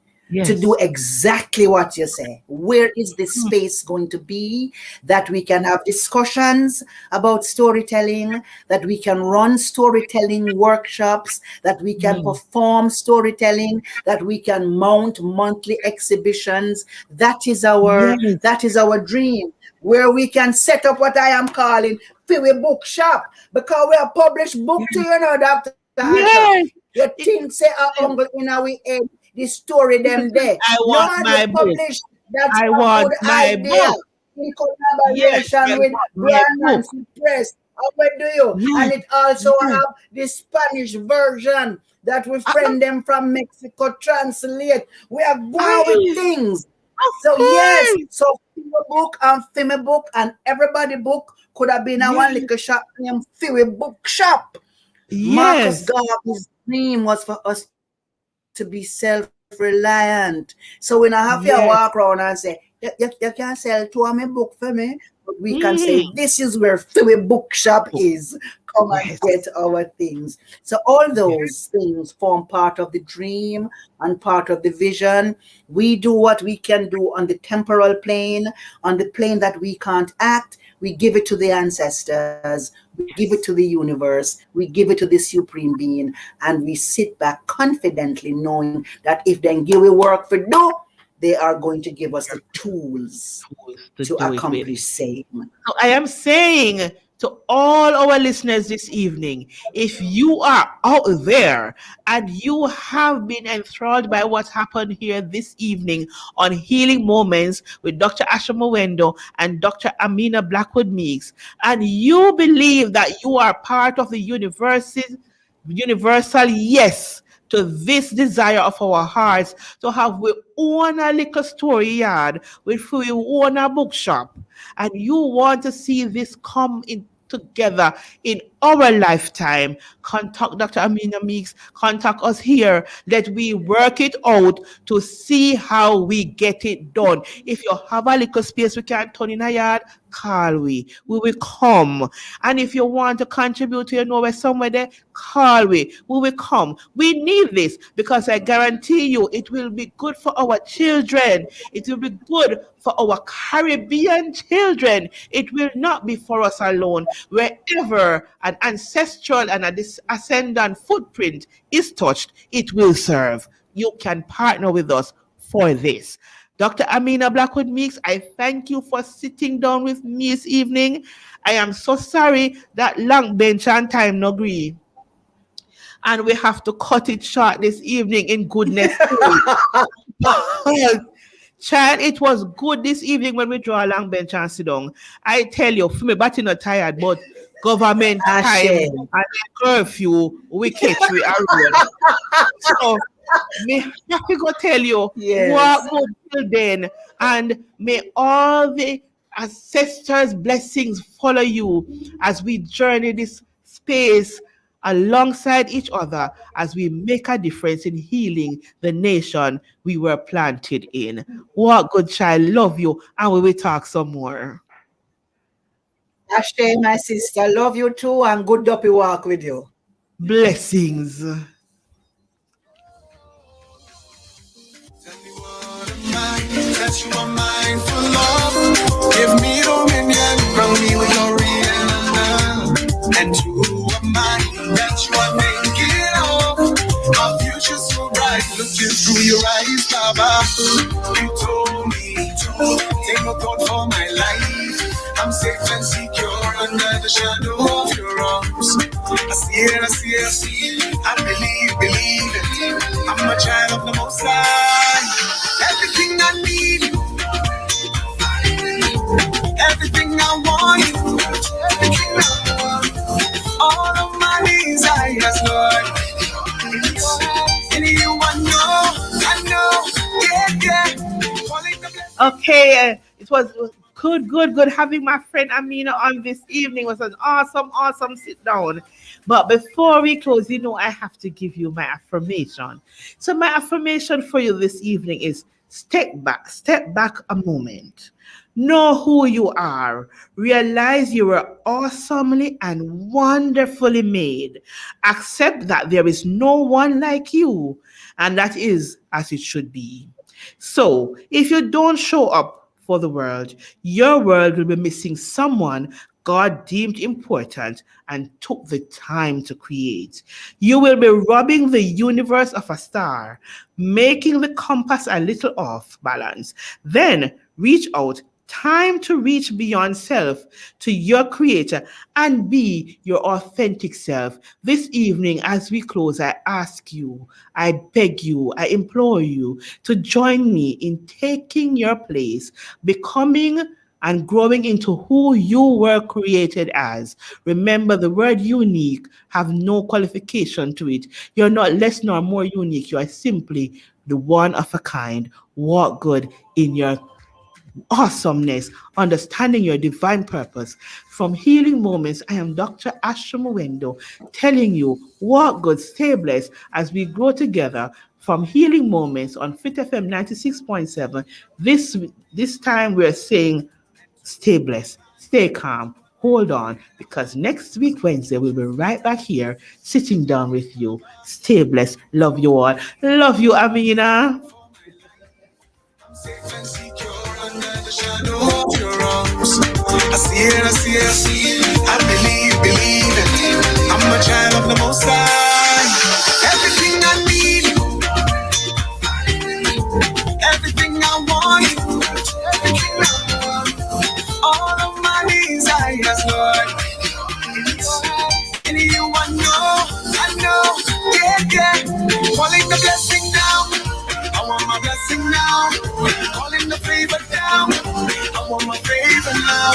Speaker 9: to do
Speaker 7: Yes.
Speaker 9: exactly what you say. Where is this
Speaker 7: Mm,
Speaker 9: space going to be that we can have discussions about storytelling, that we can run storytelling workshops, that we can
Speaker 7: mm.
Speaker 9: perform storytelling, that we can mount monthly exhibitions?
Speaker 7: Yes.
Speaker 9: That is our dream, where we can set up what I am calling Fiwi Bookshop, because we are published book to you know, Dr. Asha.
Speaker 7: Yes.
Speaker 9: You
Speaker 7: It-
Speaker 9: think say a uncle in our head the story them there.
Speaker 7: I
Speaker 9: No,
Speaker 7: want
Speaker 9: we
Speaker 7: my book.
Speaker 9: publish. That's
Speaker 7: I
Speaker 9: a good
Speaker 7: want my
Speaker 9: idea.
Speaker 7: book.
Speaker 9: In
Speaker 7: Yes, I
Speaker 9: collaboration with
Speaker 7: want my book.
Speaker 9: Brandon Press. How we do you?
Speaker 7: Yes.
Speaker 9: And it also
Speaker 7: Yes.
Speaker 9: have the Spanish version that we
Speaker 7: Uh-uh.
Speaker 9: friend them from Mexico translate. We are going with
Speaker 7: I,
Speaker 9: things.
Speaker 7: of
Speaker 9: So yes,
Speaker 7: course.
Speaker 9: so Fiwe book and Fime book and everybody book could have been a one
Speaker 7: Yes.
Speaker 9: little shop named Fiwe Bookshop. Marcus
Speaker 7: Yes.
Speaker 9: Garvey's dream was for us to be self-reliant. So when I have to walk around and say, you can sell two of my book for me, but we can say, this is where
Speaker 7: Mhm.
Speaker 9: Fiwe Bookshop is. Come and get our
Speaker 7: Yes.
Speaker 9: things. So all those
Speaker 7: Yes.
Speaker 9: things form part of the dream and part of the vision. We do what we can do on the temporal plane, on the plane that we can't act. We give it to the ancestors, we give it to the universe, we give it to the supreme being, and we sit back confidently knowing that if they give we work for do, they are going to give us the tools
Speaker 7: Tools to
Speaker 9: to
Speaker 7: do it with.
Speaker 9: accomplish same.
Speaker 7: So I am saying to all our listeners this evening, if you are out there and you have been enthralled by what happened here this evening on Healing Moments with Dr. Asha Mwendo and Dr. Amina Blackwood Meeks, and you believe that you are part of the universal yes to this desire of our hearts to have we own a little story yard with we own a bookshop, and you want to see this come in together in our lifetime, contact Dr. Amina Meeks, contact us here. Let we work it out to see how we get it done. If you have a little space we can turn in a yard, call we. We will come. And if you want to contribute to your nowhere somewhere there, call we. We will come. We need this because I guarantee you it will be good for our children. It will be good for our Caribbean children. It will not be for us alone. Wherever an ancestral and a ascendant footprint is touched, it will serve. You can partner with us for this. Dr. Amina Blackwood Meeks, I thank you for sitting down with me this evening. I am so sorry that long bench and time no agree. And we have to cut it short this evening in goodness sake. Child, it was good this evening when we draw a long bench and sit down. I tell you, for me, but not tired, but government time
Speaker 9: Ashe.
Speaker 7: and curfew, we catch we are road. So may have to go tell you
Speaker 9: Yes.
Speaker 7: what good till then, and may all the ancestors' blessings follow you as we journey this space alongside each other as we make a difference in healing the nation we were planted in. What good child, love you, and we will talk some more.
Speaker 9: Ashe, my sister, love you too, and good dopey walk with you.
Speaker 7: Blessings.
Speaker 8: That you are mindful of. Give me dominion, crown me with your real love. And you are mine, that you are thinking of. Our future so bright, looking through your eyes, Baba. You told me to take no thought for my life. I'm safe and secure under the shadow of your arms. I see it, I see it, I see it. I believe it. I'm a child of the Most High. Everything I need, everything I want, everything I want, all of my desires, Lord. In you I know, yeah, yeah.
Speaker 7: Okay, it was Good. Having my friend Amina on this evening was an awesome sit down. But before we close, I have to give you my affirmation. So my affirmation for you this evening is step back a moment. Know who you are. Realize you were awesomely and wonderfully made. Accept that there is no one like you, and that is as it should be. So, if you don't show up for the world, your world will be missing someone God deemed important and took the time to create. You will be robbing the universe of a star, making the compass a little off balance. Then reach out. Time to reach beyond self to your creator and be your authentic self. This evening, as we close, I ask you, I beg you, I implore you to join me in taking your place, becoming and growing into who you were created as. Remember, the word unique have no qualification to it. You're not less nor more unique. You are simply the one of a kind. Walk good in your awesomeness, understanding your divine purpose. From Healing Moments, I am Dr. Asha Mwendo telling you, walk good, stay blessed as we grow together from Healing Moments on Fit FM 96.7. This time we're saying, stay blessed, stay calm, hold on, because next week, Wednesday, we'll be right back here sitting down with you. Stay blessed. Love you all. Love you, Amina.
Speaker 8: Safe and secure under the shadow of your arms. I see it. I believe it. I'm a child of the Most High. Everything I need, everything I want, all of my desires, Lord. In you I know, yeah. Calling the blessing down. I want my blessing now. Calling the favor down. I want my favor now.